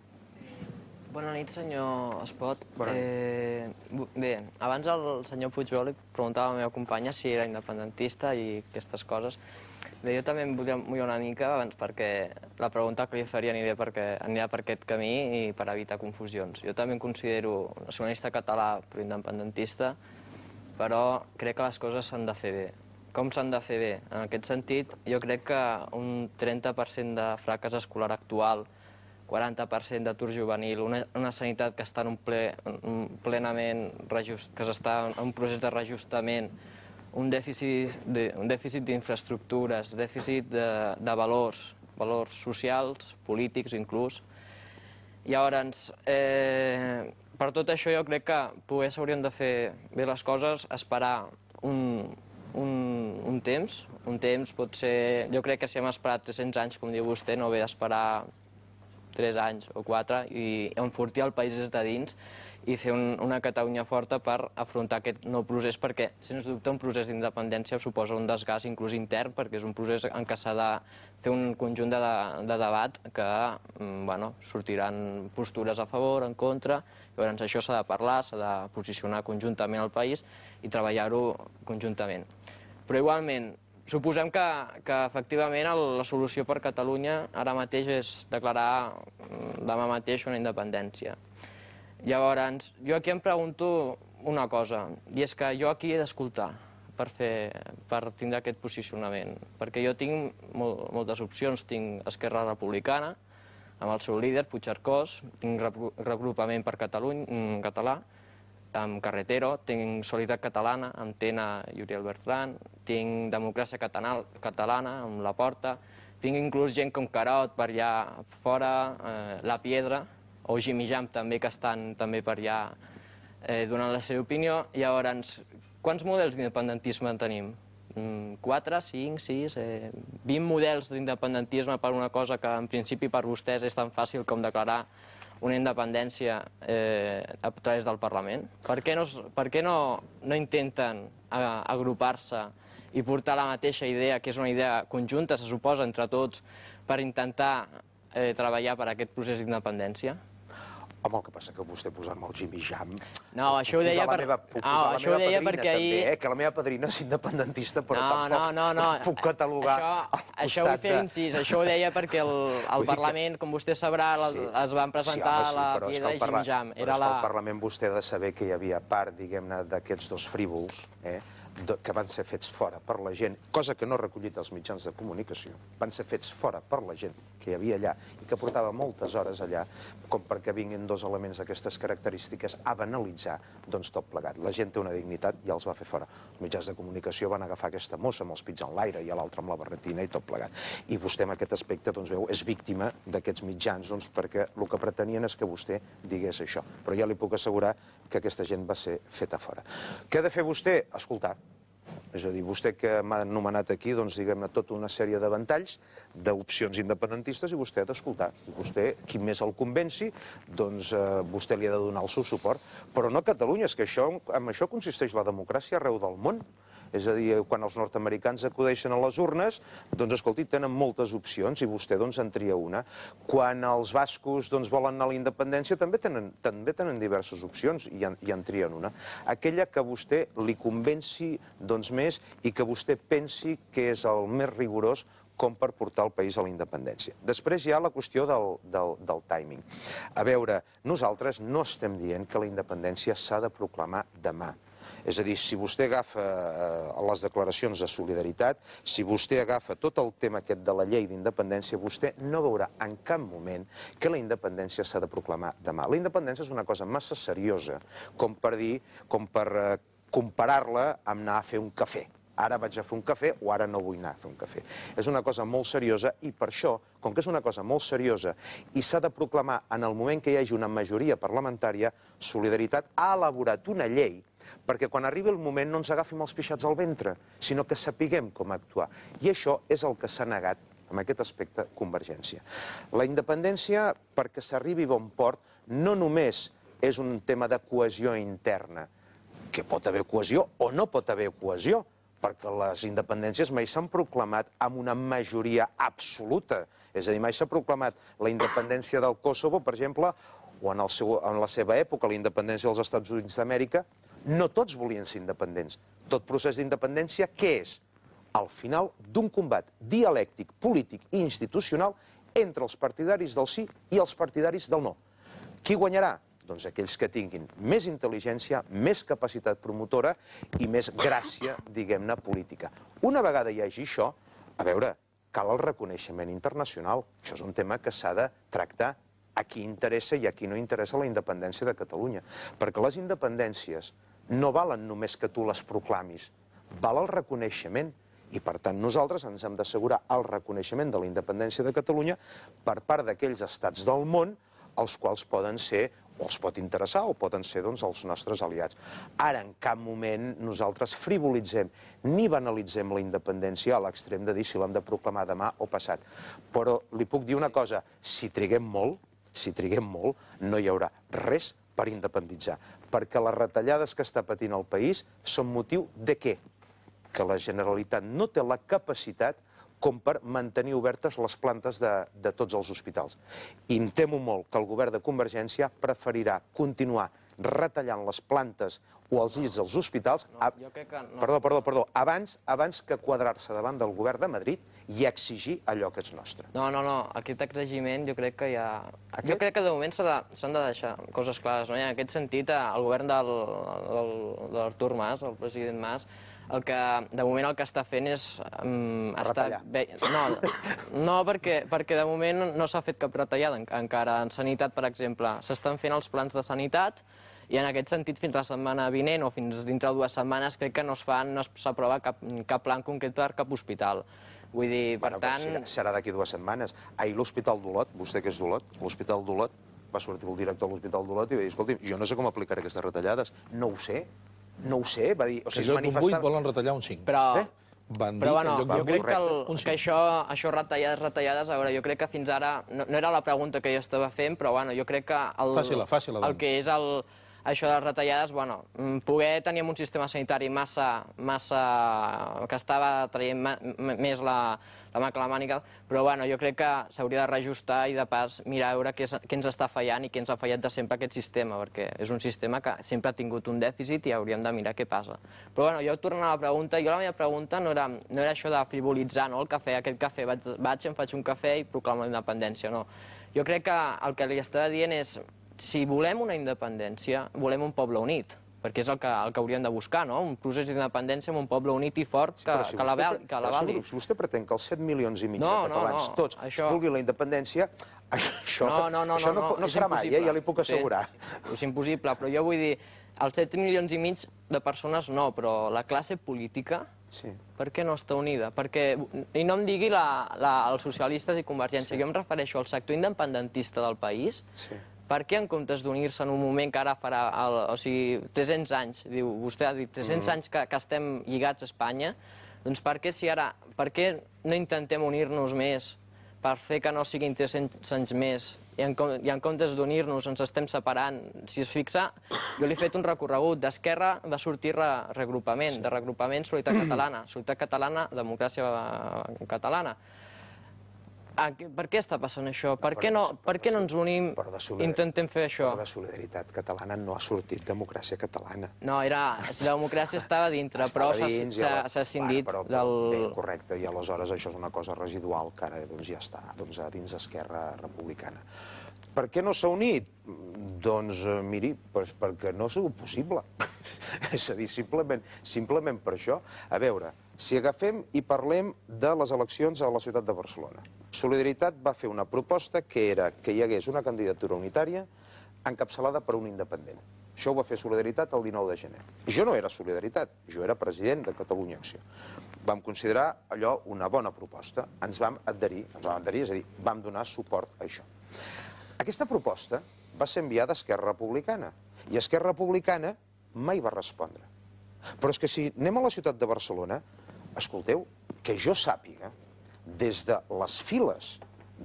Bona nit, senyor Espot. Bona nit. Bé, abans el senyor Puigveu li preguntava a la meva companya si era independentista i aquestes coses. Bé, jo també em volia mullar una mica abans perquè la pregunta que li faria anirà per aquest camí i per evitar confusions. Jo també em considero nacionalista català però independentista, però crec que les coses s'han de fer bé. Com s'han de fer bé? En aquest sentit, jo crec que un 30% de fracàs escolar actual, 40% d'atur juvenil, una sanitat que està plenament que està en un procés de reajustament, un dèficit d'infraestructures, dèficit de valors socials, polítics inclús. Llavors, per tot això jo crec que poder s'haurien de fer bé les coses, esperar un temps pot ser... Jo crec que si hem esperat 300 anys, com diu vostè, no ve d'esperar 3 anys o 4 i enfortir el país des de dins i fer una Catalunya forta per afrontar aquest nou procés, perquè, sens dubte, un procés d'independència suposa un desgast inclús intern, perquè és un procés en què s'ha de fer un conjunt de debat que sortiran postures a favor, en contra, llavors això s'ha de parlar, s'ha de posicionar conjuntament al país i treballar-ho conjuntament. Però igualment, suposem que efectivament la solució per Catalunya ara mateix és declarar demà mateix una independència. Llavors, jo aquí em pregunto una cosa, i és que jo aquí he d'escoltar per tindre aquest posicionament, perquè jo tinc moltes opcions. Tinc Esquerra Republicana, amb el seu líder, Puigcercós, tinc Regrupament per Català, amb Carretero, tinc Solidaritat Catalana, amb Tena i Uriel Bertran, tinc Democràcia Catalana, amb Laporta, tinc inclús gent com Carot per allà fora, La Piedra, o Jimmy Jam també, que estan també per allà donant la seva opinió. Llavors, quants models d'independentisme tenim? 4, 5, 6, 20 models d'independentisme per una cosa que en principi per vostès és tan fàcil com declarar una independència a través del Parlament? Per què no intenten agrupar-se i portar la mateixa idea, que és una idea conjunta, se suposa, entre tots, per intentar treballar per aquest procés d'independència? Home, el que passa que vostè posant-me el Jimmy Jam... No, això ho deia perquè ahir... Que la meva padrina és independentista, però tampoc puc catalogar al costat de... Això vull fer incís, això ho deia perquè al Parlament, com vostè sabrà, es van presentar la Piedra i Jimmy Jam. Però és que al Parlament vostè ha de saber que hi havia part, diguem-ne, d'aquests dos frívols, que van ser fets fora per la gent, cosa que no ha recollit els mitjans de comunicació, van ser fets fora per la gent que hi havia allà i que portava moltes hores allà, com perquè vinguin dos elements d'aquestes característiques a banalitzar tot plegat. La gent té una dignitat i els va fer fora. Els mitjans de comunicació van agafar aquesta mossa amb els pits en l'aire i l'altra amb la barretina i tot plegat. I vostè en aquest aspecte, veu, és víctima d'aquests mitjans perquè el que pretenien és que vostè digués això. Però ja li puc assegurar que aquesta gent va ser feta fora. Què ha de fer vostè? Escoltar. És a dir, vostè que m'ha anomenat aquí, doncs, diguem-ne, tota una sèrie de ventalls d'opcions independentistes i vostè ha d'escoltar. Vostè, qui més el convenci, doncs vostè li ha de donar el seu suport. Però no a Catalunya, és que amb això consisteix la democràcia arreu del món. És a dir, quan els nord-americans acudeixen a les urnes, doncs, escolti, tenen moltes opcions i vostè, doncs, en tria una. Quan els bascos, doncs, volen anar a la independència, també tenen diverses opcions i en trien una. Aquella que vostè li convenci, doncs, més i que vostè pensi que és el més rigorós com per portar el país a la independència. Després hi ha la qüestió del timing. A veure, nosaltres no estem dient que la independència s'ha de proclamar demà. És a dir, si vostè agafa les declaracions de solidaritat, si vostè agafa tot el tema aquest de la llei d'independència, vostè no veurà en cap moment que la independència s'ha de proclamar demà. La independència és una cosa massa seriosa com per comparar-la amb anar a fer un cafè. Ara vaig a fer un cafè o ara no vull anar a fer un cafè. És una cosa molt seriosa i per això, com que és una cosa molt seriosa i s'ha de proclamar en el moment que hi hagi una majoria parlamentària, Solidaritat ha elaborat una llei perquè quan arribi el moment no ens agafim els pixats al ventre, sinó que sapiguem com actuar. I això és el que s'ha negat en aquest aspecte Convergència. La independència, perquè s'arribi a bon port, no només és un tema de cohesió interna, que pot haver cohesió o no pot haver cohesió, perquè les independències mai s'han proclamat amb una majoria absoluta. És a dir, mai s'ha proclamat la independència del Kosovo, per exemple, o en la seva època la independència dels Estats Units d'Amèrica. No tots volien ser independents. Tot procés d'independència, què és? Al final d'un combat dialèctic, polític i institucional entre els partidaris del sí i els partidaris del no. Qui guanyarà? Doncs aquells que tinguin més intel·ligència, més capacitat promotora i més gràcia, diguem-ne, política. Una vegada hi hagi això, a veure, cal el reconeixement internacional. Això és un tema que s'ha de tractar a qui interessa i a qui no interessa la independència de Catalunya. Perquè les independències no valen només que tu les proclamis, val el reconeixement. I, per tant, nosaltres ens hem d'assegurar el reconeixement de la independència de Catalunya per part d'aquells estats del món els quals poden ser, o els pot interessar, o poden ser, doncs, els nostres aliats. Ara, en cap moment, nosaltres frivolitzem ni banalitzem la independència a l'extrem de dir si l'hem de proclamar demà o passat. Però li puc dir una cosa, si triguem molt, no hi haurà res per independitzar, perquè les retallades que està patint el país són motiu de què? Que la Generalitat no té la capacitat com per mantenir obertes les plantes de tots els hospitals. I em temo molt que el govern de Convergència preferirà continuar retallant les plantes o els llits dels hospitals abans que quadrar-se davant del govern de Madrid i exigir allò que és nostre. No, aquest exigiment jo crec que ja... Jo crec que de moment s'han de deixar coses clares, no? I en aquest sentit, el govern de l'Artur Mas, el president Mas, de moment el que està fent és... Retallar. No, perquè de moment no s'ha fet cap retallada encara. En sanitat, per exemple, s'estan fent els plans de sanitat i en aquest sentit fins la setmana vinent o fins dintre de 2 setmanes crec que no s'aprova cap pla en concret per cap hospital. Vull dir, per tant... Serà d'aquí 2 setmanes. Ahir l'Hospital d'Olot, vostè que és d'Olot, l'Hospital d'Olot, va sortir el director de l'Hospital d'Olot i va dir, escolti, jo no sé com aplicaré aquestes retallades. No ho sé, va dir... En lloc d'un 8 volen retallar un 5. Però bueno, jo crec que això retallades, a veure, jo crec que fins ara, no era la pregunta que jo estava fent, però bueno, jo crec que el que és això de les retallades, bueno, poder tenir un sistema sanitari que estava traient més la mànica, però bueno, jo crec que s'hauria de reajustar i de pas mirar a veure què ens està fallant i què ens ha fallat de sempre aquest sistema, perquè és un sistema que sempre ha tingut un dèficit i hauríem de mirar què passa. Però bueno, jo tornant a la pregunta, la meva pregunta no era això de frivolitzar, no, el cafè, aquest cafè, em faig un cafè i proclamo la independència, no. Jo crec que el que li estava dient és, si volem una independència, volem un poble unit, perquè és el que hauríem de buscar, no? Un procés d'independència amb un poble unit i fort que l'avali. Si vostè pretén que els 7,5 milions de catalans tots vulguin la independència, això no serà mai, ja li puc assegurar. És impossible, però jo vull dir, els 7,5 milions de persones no, però la classe política, per què no està unida? I no em digui els socialistes i Convergència, jo em refereixo al sector independentista del país, Per què en comptes d'unir-se en un moment que ara farà, o sigui, 300 anys, vostè ha dit 300 anys que estem lligats a Espanya, doncs per què no intentem unir-nos més per fer que no siguin 300 anys més i en comptes d'unir-nos ens estem separant? Si es fixa, jo li he fet un recorregut. D'Esquerra va sortir regrupament, de regrupament Solidaritat Catalana, Democràcia Catalana. Per què està passant això? Per què no ens unim i intentem fer això? Però de Solidaritat Catalana no ha sortit Democràcia Catalana. No, la democràcia estava dintre, però s'ha escindit del... Bé, correcte, i aleshores això és una cosa residual que ara ja està a dins Esquerra Republicana. Per què no s'ha unit? Doncs, miri, perquè no ha sigut possible. És a dir, simplement per això. A veure, si agafem i parlem de les eleccions a la ciutat de Barcelona, Solidaritat va fer una proposta que era que hi hagués una candidatura unitària encapçalada per un independent. Això ho va fer Solidaritat el 19 de gener. Jo no era Solidaritat, jo era president de Catalunya Acció. Vam considerar allò una bona proposta, ens vam adherir, és a dir, vam donar suport a això. Aquesta proposta va ser enviada a Esquerra Republicana, i Esquerra Republicana mai va respondre. Però és que si anem a la ciutat de Barcelona, escolteu, que jo sàpiga, des de les files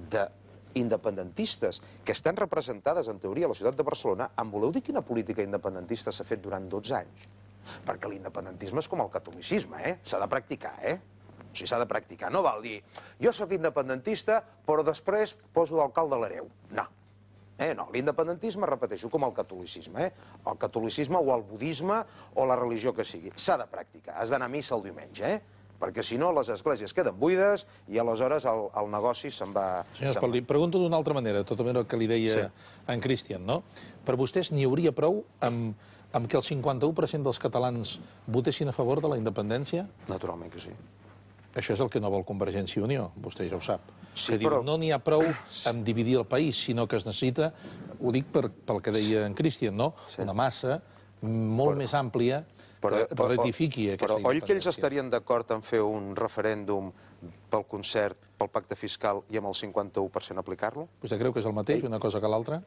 d'independentistes que estan representades, en teoria, a la ciutat de Barcelona, em voleu dir quina política independentista s'ha fet durant 12 anys? Perquè l'independentisme és com el catolicisme, s'ha de practicar, O sigui, s'ha de practicar. No val dir, jo sóc independentista, però després poso d'alcalde a l'hereu. No. No, l'independentisme, repeteixo, com el catolicisme. El catolicisme o el budisme o la religió que sigui. S'ha de practicar. Has d'anar a missa el diumenge, perquè si no les esglésies queden buides i aleshores el negoci se'n va... Senyor Espot, li pregunto d'una altra manera, tot el que li deia en Cristian, no? Per vostès n'hi hauria prou amb que el 51% dels catalans votessin a favor de la independència? Naturalment que sí. Això és el que no vol Convergència i Unió, vostè ja ho sap. Sí, però no n'hi ha prou amb dividir el país, sinó que es necessita, ho dic pel que deia en Cristian, no? Una massa molt més àmplia que ratifiqui aquesta independència. Però oi que ells estarien d'acord en fer un referèndum pel concert, pel pacte fiscal i amb el 51% aplicar-lo? Vostè creu que és el mateix, una cosa que l'altra?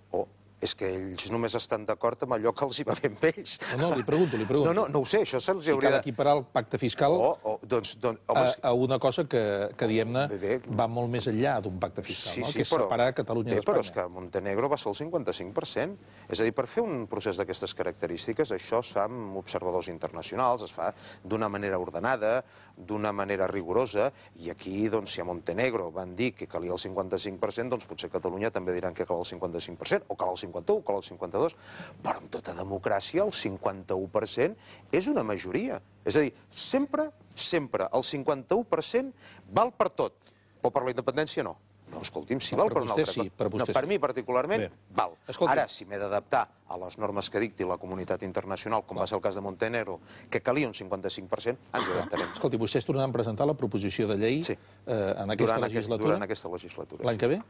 És que ells només estan d'acord amb allò que els hi va bé amb ells. No, li pregunto. No ho sé, això se'ls hauria de... Si cal equiparar el pacte fiscal a una cosa que diguem-ne, va molt més enllà d'un pacte fiscal, que és separar Catalunya d'Espanya. Però és que Montenegro va ser el 55%. És a dir, per fer un procés d'aquestes característiques, això es fa amb observadors internacionals, es fa d'una manera ordenada, d'una manera rigorosa, i aquí, si a Montenegro van dir que calia el 55%, doncs potser a Catalunya també diran que cal el 55%, o cal el 51%, o cal el 52%, però en tota democràcia el 51% és una majoria. És a dir, sempre el 51% val per tot, però per la independència no. No, escolti'm, si val per una altra... Per mi, particularment, val. Ara, si m'he d'adaptar a les normes que dicti la comunitat internacional, com va ser el cas de Montenegro, que calia un 55%, ens hi adaptarem. Escolti, vostès tornaran a presentar la proposició de llei en aquesta legislatura? Durant aquesta legislatura. L'any que ve?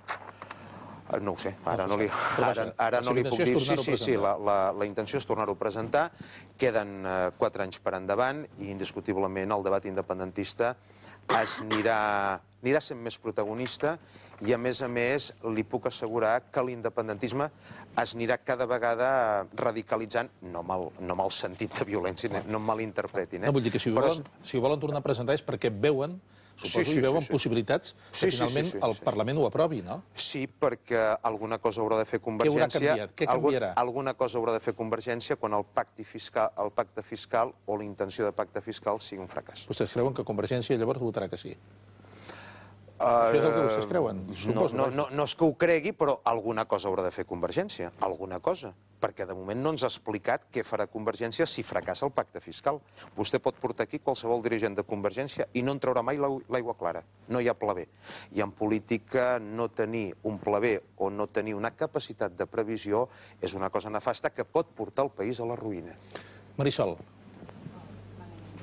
No ho sé, ara no li puc dir. Sí, la intenció és tornar-ho a presentar. Queden 4 anys per endavant i, indiscutiblement, el debat independentista anirà sent més protagonista i, a més, li puc assegurar que l'independentisme es anirà cada vegada radicalitzant, no amb el sentit de violència, no em malinterpretin. No, vull dir que si ho volen tornar a presentar és perquè veuen, suposo, i veuen possibilitats que finalment el Parlament ho aprovi, no? Sí, perquè alguna cosa haurà de fer Convergència... Què haurà canviat? Què canviarà? Alguna cosa haurà de fer Convergència quan el pacte fiscal o la intenció de pacte fiscal sigui un fracàs. Vostès creuen que Convergència llavors votarà que sí? Això és el que vostès creuen, suposo. No és que ho cregui, però alguna cosa haurà de fer Convergència, alguna cosa. Perquè de moment no ens ha explicat què farà Convergència si fracassa el pacte fiscal. Vostè pot portar aquí qualsevol dirigent de Convergència i no en traurà mai l'aigua clara. No hi ha pla B. I en política no tenir un pla B o no tenir una capacitat de previsió és una cosa nefasta que pot portar el país a la ruïna. Marisol.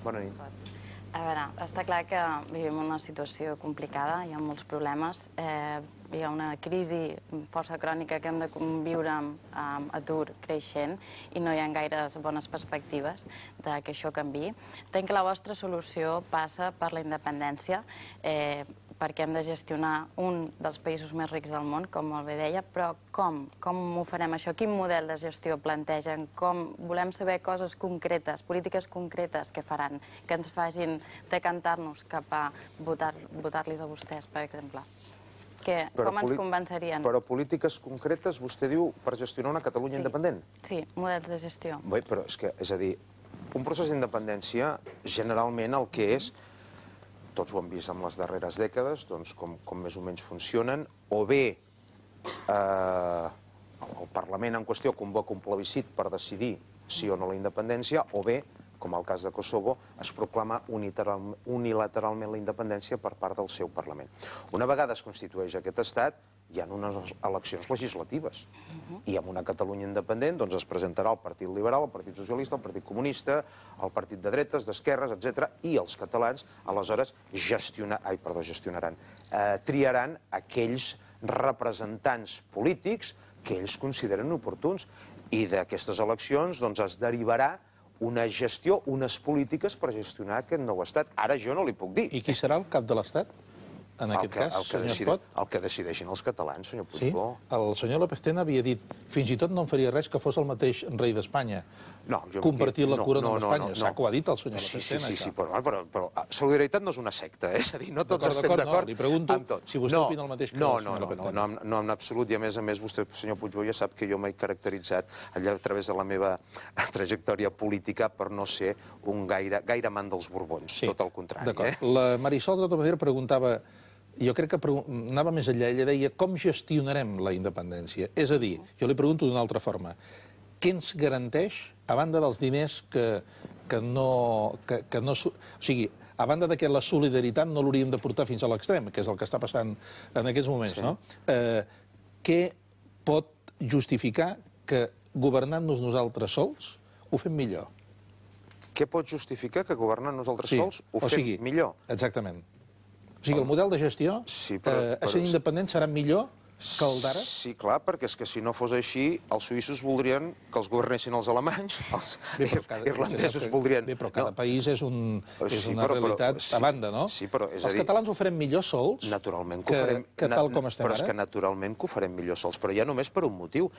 Bona nit. A veure, està clar que vivim una situació complicada, hi ha molts problemes. Hi ha una crisi força crònica que hem de conviure amb atur creixent i no hi ha gaires bones perspectives que això canviï. Entenc que la vostra solució passa per la independència. perquè hem de gestionar un dels països més rics del món, com molt bé deia, però com? Com ho farem això? Quin model de gestió plantegen? Volem saber coses concretes, polítiques concretes que faran, que ens facin decantar-nos cap a votar-los a vostès, per exemple. Com ens convencerien? Però polítiques concretes, vostè diu, per gestionar una Catalunya independent? Sí, models de gestió. Bé, però és a dir, un procés d'independència, generalment el que és, tots ho hem vist en les darreres dècades, doncs com més o menys funcionen, o bé el Parlament en qüestió convoca un plebiscit per decidir sí o no la independència, o bé, com el cas de Kosovo, es proclama unilateralment la independència per part del seu Parlament. Una vegada es constitueix aquest estat, hi ha unes eleccions legislatives. I en una Catalunya independent es presentarà el Partit Liberal, el Partit Socialista, el Partit Comunista, el Partit de Dretes, d'Esquerres, etc. I els catalans, aleshores, triaran aquells representants polítics que ells consideren oportuns. I d'aquestes eleccions es derivarà una gestió, unes polítiques per gestionar aquest nou estat. Ara jo no li puc dir. I qui serà el cap de l'estat? En aquest cas, senyor Espot? El que decideixin els catalans, senyor Puigbó. El senyor López Tena havia dit fins i tot no em faria res que fos el mateix rei d'Espanya. Compartir la corona amb Espanya. Sap que ho ha dit el senyor López Tena. Sí, però solidaritat no és una secta, és a dir, no tots estem d'acord amb tot. Li pregunto si vostè opina el mateix que el senyor López Tena. No, en absolut, i a més, vostè, senyor Puigbó, ja sap que jo m'he caracteritzat a través de la meva trajectòria política per no ser un gaire amant dels Borbons, tot el contrari. La Marisol, de tota manera, preguntava, jo crec que anava més enllà, ella deia com gestionarem la independència? És a dir, jo li pregunto d'una altra forma, què ens garanteix, a banda dels diners que no... O sigui, a banda que la solidaritat no l'hauríem de portar fins a l'extrem, que és el que està passant en aquests moments, no? Què pot justificar que governant-nos nosaltres sols ho fem millor? Què pot justificar que governant nosaltres sols ho fem millor? Exactament. O sigui, el model de gestió, essent independent, serà millor que el d'ara? Sí, clar, perquè és que si no fos així, els suïssos voldrien que els governessin els alemanys, els irlandesos voldrien... Bé, però cada país és una realitat a banda, no? Sí, però és a dir... Els catalans ho farem millor sols que tal com estem ara? Però és que naturalment que ho farem millor sols, però ja només per un motiu.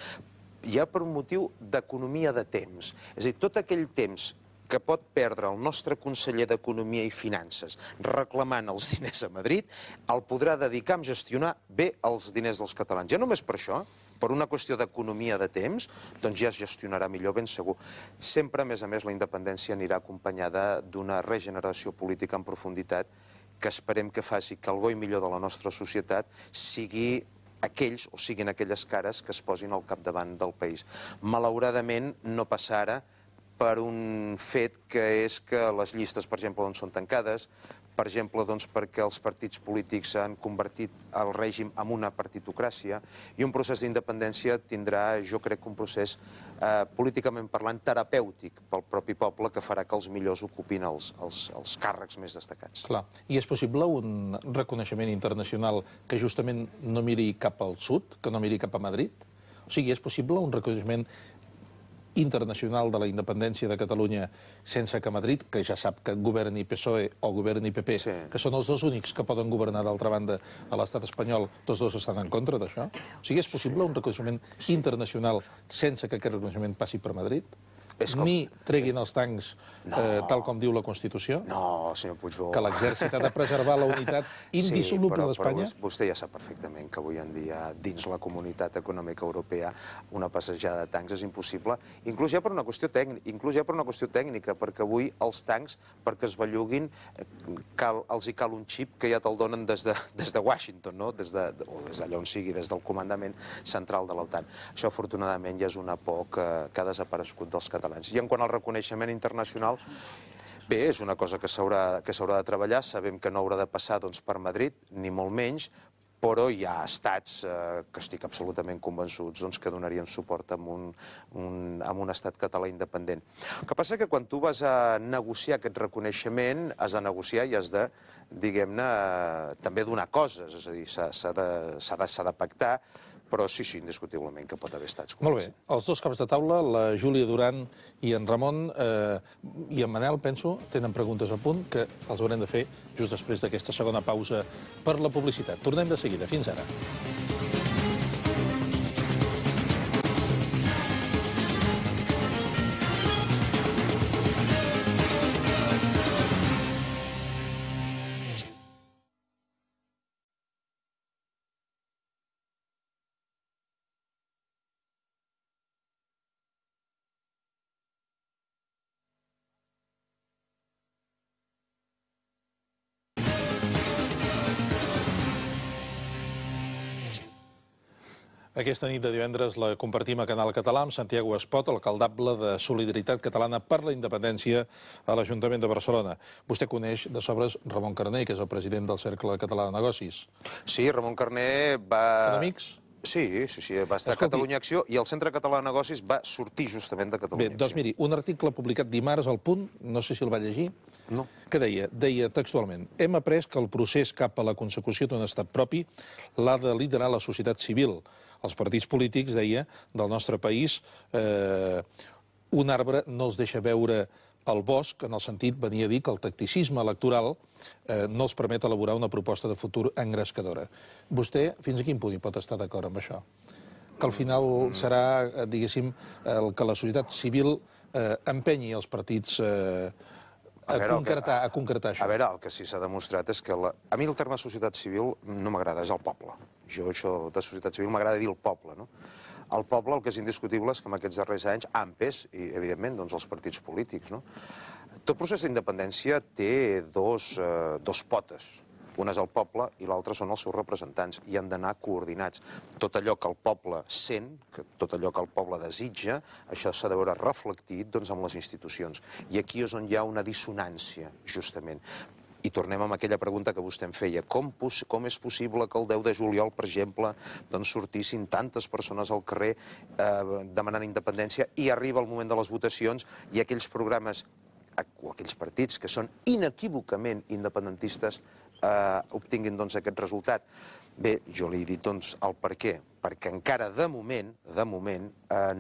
Ja per un motiu d'economia de temps. És a dir, tot aquell temps que pot perdre el nostre conseller d'Economia i Finances reclamant els diners a Madrid, el podrà dedicar a gestionar bé els diners dels catalans. Ja només per això, per una qüestió d'economia de temps, doncs ja es gestionarà millor, ben segur. Sempre, a més, la independència anirà acompanyada d'una regeneració política en profunditat que esperem que faci que el bo i millor de la nostra societat sigui aquells, o siguin aquelles cares que es posin al capdavant del país. Malauradament, no passa ara per un fet que és que les llistes, per exemple, són tancades, per exemple, perquè els partits polítics han convertit el règim en una partitocràcia, i un procés d'independència tindrà, jo crec, un procés políticament parlant terapèutic pel propi poble que farà que els millors ocupin els càrrecs més destacats. Clar. I és possible un reconeixement internacional que justament no miri cap al sud, que no miri cap a Madrid? O sigui, és possible un reconeixement internacional de la independència de Catalunya sense que Madrid, que ja sap que governi PSOE o governi PP, que són els dos únics que poden governar d'altra banda a l'estat espanyol, tots dos estan en contra d'això? O sigui, és possible un reconeixement internacional sense que aquest reconeixement passi per Madrid? Ni treguin els tancs tal com diu la Constitució? No, senyor Puigbó. Que l'exèrcit ha de preservar la unitat indissoluble d'Espanya? Sí, però vostè ja sap perfectament que avui en dia, dins la Comunitat Econòmica Europea, una passejada de tancs és impossible, inclús ja per una qüestió tècnica, perquè avui els tancs, perquè es belluguin, els hi cal un xip que ja te'l donen des de Washington, o des d'allà on sigui, des del comandament central de l'OTAN. Això, afortunadament, ja és una por que ha desaparegut dels catalans. I en quant al reconeixement internacional, bé, és una cosa que s'haurà de treballar, sabem que no haurà de passar per Madrid, ni molt menys, però hi ha estats que estic absolutament convençuts que donarien suport a un estat català independent. El que passa és que quan tu vas a negociar aquest reconeixement, has de negociar i has de, diguem-ne, també donar coses, és a dir, s'ha de pactar, però sí, indiscutiblement que pot haver estat. Molt bé. Els dos caps de taula, la Júlia Duran i en Ramon i en Manel, penso, tenen preguntes a punt que els haurem de fer just després d'aquesta segona pausa per la publicitat. Tornem de seguida. Fins ara. Aquesta nit de divendres la compartim a Canal Català amb Santiago Espot, alcaldable de Solidaritat Catalana per la Independència a l'Ajuntament de Barcelona. Vostè coneix de sobres Ramon Carner, que és el president del Cercle Català de Negocis. Sí, Ramon Carner va... Són amics? Sí, va estar a Catalunya Acció i el Centre Català de Negocis va sortir justament de Catalunya Acció. Bé, doncs miri, un article publicat dimarts al Punt, no sé si el va llegir, no. Que deia textualment: hem après que el procés cap a la consecució d'un estat propi l'ha de liderar la societat civil. Els partits polítics, deia, del nostre país, un arbre no els deixa veure el bosc, en el sentit, venia a dir que el tacticisme electoral no els permet elaborar una proposta de futur engrescadora. Vostè, fins a quin punt hi pot estar d'acord amb això? Que al final serà, diguéssim, que la societat civil empenyi els partits a concretar això. A veure, el que sí s'ha demostrat és que... A mi el terme societat civil no m'agrada, és el poble. Jo, això de societat civil, m'agrada dir el poble, no? El poble, el que és indiscutible és que en aquests darrers anys ha empès, i evidentment, doncs els partits polítics, no? Tot procés d'independència té dos potes. Una és el poble i l'altra són els seus representants, i han d'anar coordinats. Tot allò que el poble sent, tot allò que el poble desitja, això s'ha de veure reflectit amb les institucions. I aquí és on hi ha una dissonància, justament. I tornem amb aquella pregunta que vostè em feia. Com és possible que el 10 de juliol, per exemple, sortissin tantes persones al carrer demanant independència i arriba el moment de les votacions i aquells programes o aquells partits que són inequívocament independentistes obtinguin aquest resultat? Bé, jo li he dit el per què. Perquè encara de moment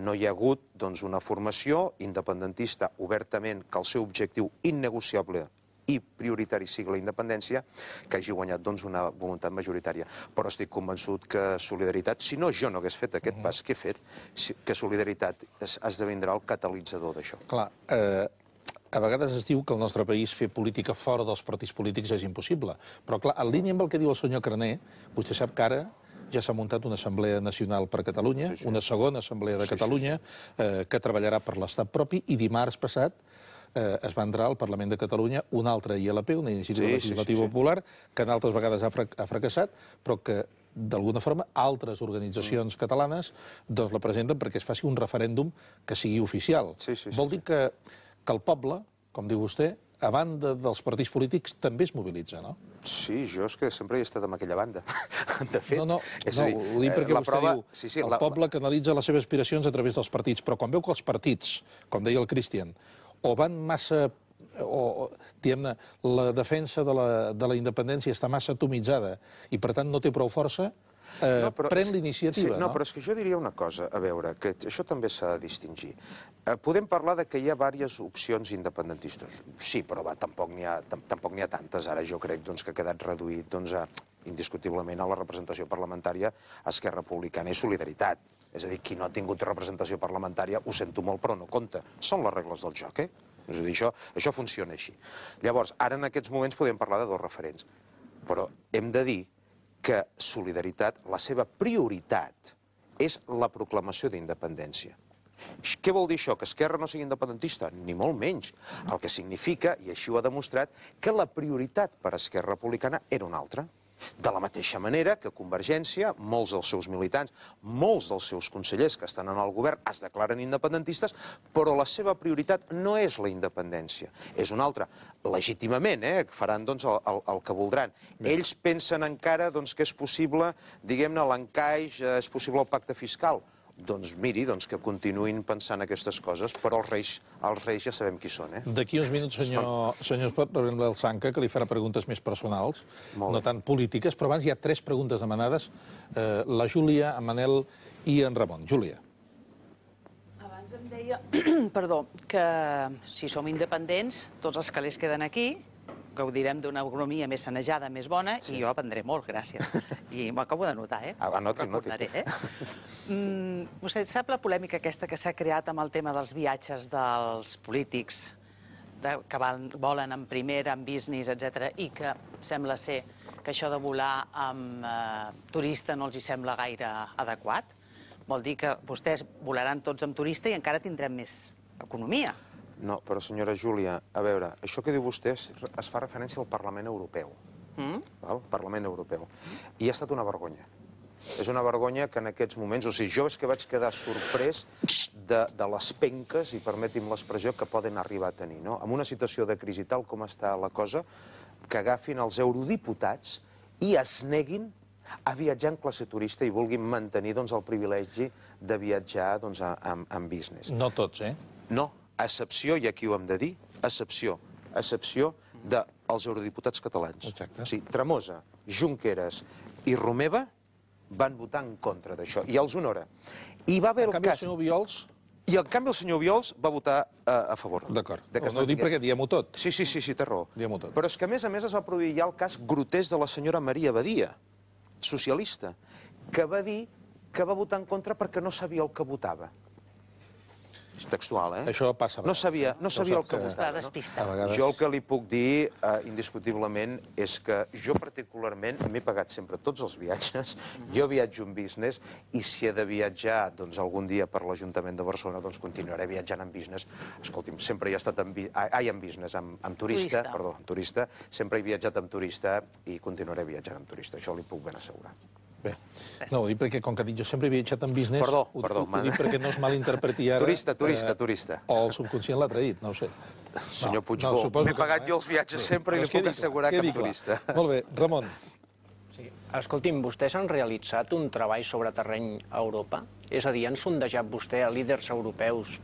no hi ha hagut una formació independentista obertament que el seu objectiu innegociable i prioritari sigui la independència, que hagi guanyat una voluntat majoritària. Però estic convençut que Solidaritat, si no jo no hagués fet aquest pas que he fet, que Solidaritat esdevindrà el catalitzador d'això. Clar, a vegades es diu que al nostre país fer política fora dels partits polítics és impossible. Però clar, en línia amb el que diu el senyor Carner, vostè sap que ara ja s'ha muntat una Assemblea Nacional per Catalunya, una segona Assemblea de Catalunya, que treballarà per l'estat propi, i dimarts passat es va entrar al Parlament de Catalunya una altra ILP, una iniciativa legislativa popular, que en altres vegades ha fracassat, però que d'alguna forma altres organitzacions catalanes la presenten perquè es faci un referèndum que sigui oficial. Vol dir que el poble, com diu vostè, a banda dels partits polítics, també es mobilitza, no? Sí, jo és que sempre he estat en aquella banda. De fet... No, ho dic perquè vostè diu el poble canalitza les seves aspiracions a través dels partits, però quan veu que els partits, com deia el Christian, o van massa, o diguem-ne, la defensa de la independència està massa atomitzada i per tant no té prou força, pren l'iniciativa, no? No, però és que jo diria una cosa, a veure, que això també s'ha de distingir. Podem parlar que hi ha diverses opcions independentistes. Sí, però tampoc n'hi ha tantes. Ara jo crec que ha quedat reduït indiscutiblement a la representació parlamentària a Esquerra Republicana i Solidaritat. És a dir, qui no ha tingut representació parlamentària, ho sento molt, però no compta. Són les regles del joc, eh? És a dir, això funciona així. Llavors, ara en aquests moments podem parlar de dos referents. Però hem de dir que Solidaritat, la seva prioritat és la proclamació d'independència. Què vol dir això? Que Esquerra no sigui independentista? Ni molt menys. El que significa, i així ho ha demostrat, que la prioritat per a Esquerra Republicana era una altra. De la mateixa manera que Convergència, molts dels seus militants, molts dels seus consellers que estan en el govern es declaren independentistes, però la seva prioritat no és la independència, és una altra. Legítimament, faran el que voldran. Ells pensen encara que és possible, diguem-ne, l'encaix, és possible el pacte fiscal. doncs miri, que continuïn pensant aquestes coses, però els reis ja sabem qui són. D'aquí uns minuts, senyor Espot, rebrem l'Elsanca, que li farà preguntes més personals, no tant polítiques, però abans hi ha 3 preguntes demanades, la Júlia, en Manel i en Ramon. Júlia. Abans em deia, perdó, que si som independents, tots els calés queden aquí, gaudirem d'una economia més sanejada, més bona, i jo aprendré molt, gràcies. I m'acabo de notar, Anoti. Vostè sap la polèmica aquesta que s'ha creat amb el tema dels viatges dels polítics que volen en primera, en business, etc. i que sembla ser que això de volar amb turista no els hi sembla gaire adequat? Vol dir que vostès volaran tots amb turista i encara tindrem més economia. No, però senyora Júlia, a veure, això que diu vostè es fa referència al Parlament Europeu. El Parlament Europeu. I ha estat una vergonya. És una vergonya que en aquests moments... O sigui, jo és que vaig quedar sorprès de les penques, i permeti'm l'expressió, que poden arribar a tenir. En una situació de crisi tal com està la cosa, que agafin els eurodiputats i es neguin a viatjar en classe turista i vulguin mantenir el privilegi de viatjar en business. No tots, No, a excepció, i aquí ho hem de dir, a excepció dels eurodiputats catalans. Exacte. O sigui, Tremosa, Junqueras i Romeva van votar en contra d'això, i els honora. I va haver En canvi, el senyor Obiols... I en canvi el senyor Obiols va votar a favor. D'acord. No ho dic perquè diguem-ho tot. Sí, té raó. Diguem-ho tot. Però és que, a més es va produir ja el cas grotesc de la senyora Maria Badia, socialista, que va dir que va votar en contra perquè no sabia el que votava. És textual, Això passa a vegades. No sabia el que votava. Jo el que li puc dir, indiscutiblement, és que jo particularment m'he pagat sempre tots els viatges, jo viatjo en business, i si he de viatjar algun dia per l'Ajuntament de Barcelona, doncs continuaré viatjant en business. Escolti'm, sempre he estat en business, amb turista, perdó, en turista, sempre he viatjat amb turista i continuaré viatjant amb turista, això li puc ben assegurar. Bé, no, ho dic perquè, com que jo sempre he viatjat en business, Perdó, ho dic perquè no es malinterpreti ara... Turista. O el subconscient l'ha traït, no ho sé. Senyor Puigdemont, m'he pagat jo els viatges sempre i li puc assegurar que amb turista. Molt bé, Ramon. Escolti'm, vostès han realitzat un treball sobre terreny a Europa? És a dir, han sondejat vostè a líders europeus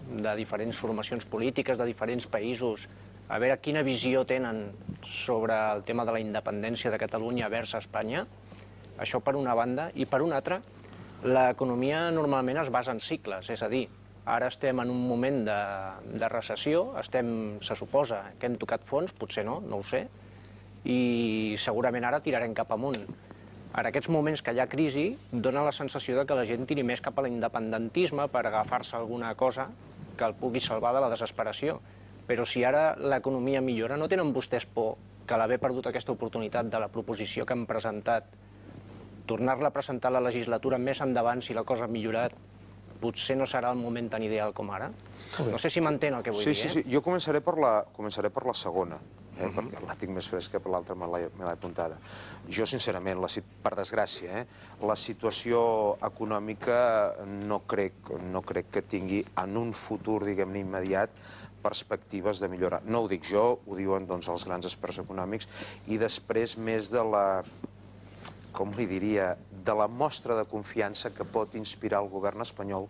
de diferents formacions polítiques, de diferents països, a veure quina visió tenen sobre el tema de la independència de Catalunya vers Espanya? Això per una banda. I per una altra, l'economia normalment es basa en cicles, és a dir, ara estem en un moment de recessió, se suposa que hem tocat fons, potser no ho sé, i segurament ara tirarem cap amunt. En aquests moments que hi ha crisi, dona la sensació que la gent tiri més cap a l'independentisme per agafar-se alguna cosa que el pugui salvar de la desesperació. Però si ara l'economia millora, no tenen vostès por que l'haver perdut aquesta oportunitat de la proposició que han presentat, tornar-la a presentar a la legislatura més endavant, si la cosa ha millorat, potser no serà el moment tan ideal com ara? No sé si m'entén el que vull dir. Sí. Jo començaré per la segona, perquè la tinc més fresca, per l'altra me l'he apuntada. Jo, sincerament, per desgràcia, la situació econòmica no crec que tingui en un futur, diguem-ne, immediat, perspectives de millorar. No ho dic jo, ho diuen els grans experts econòmics, i després més de la... com li diria, de la mostra de confiança que pot inspirar el govern espanyol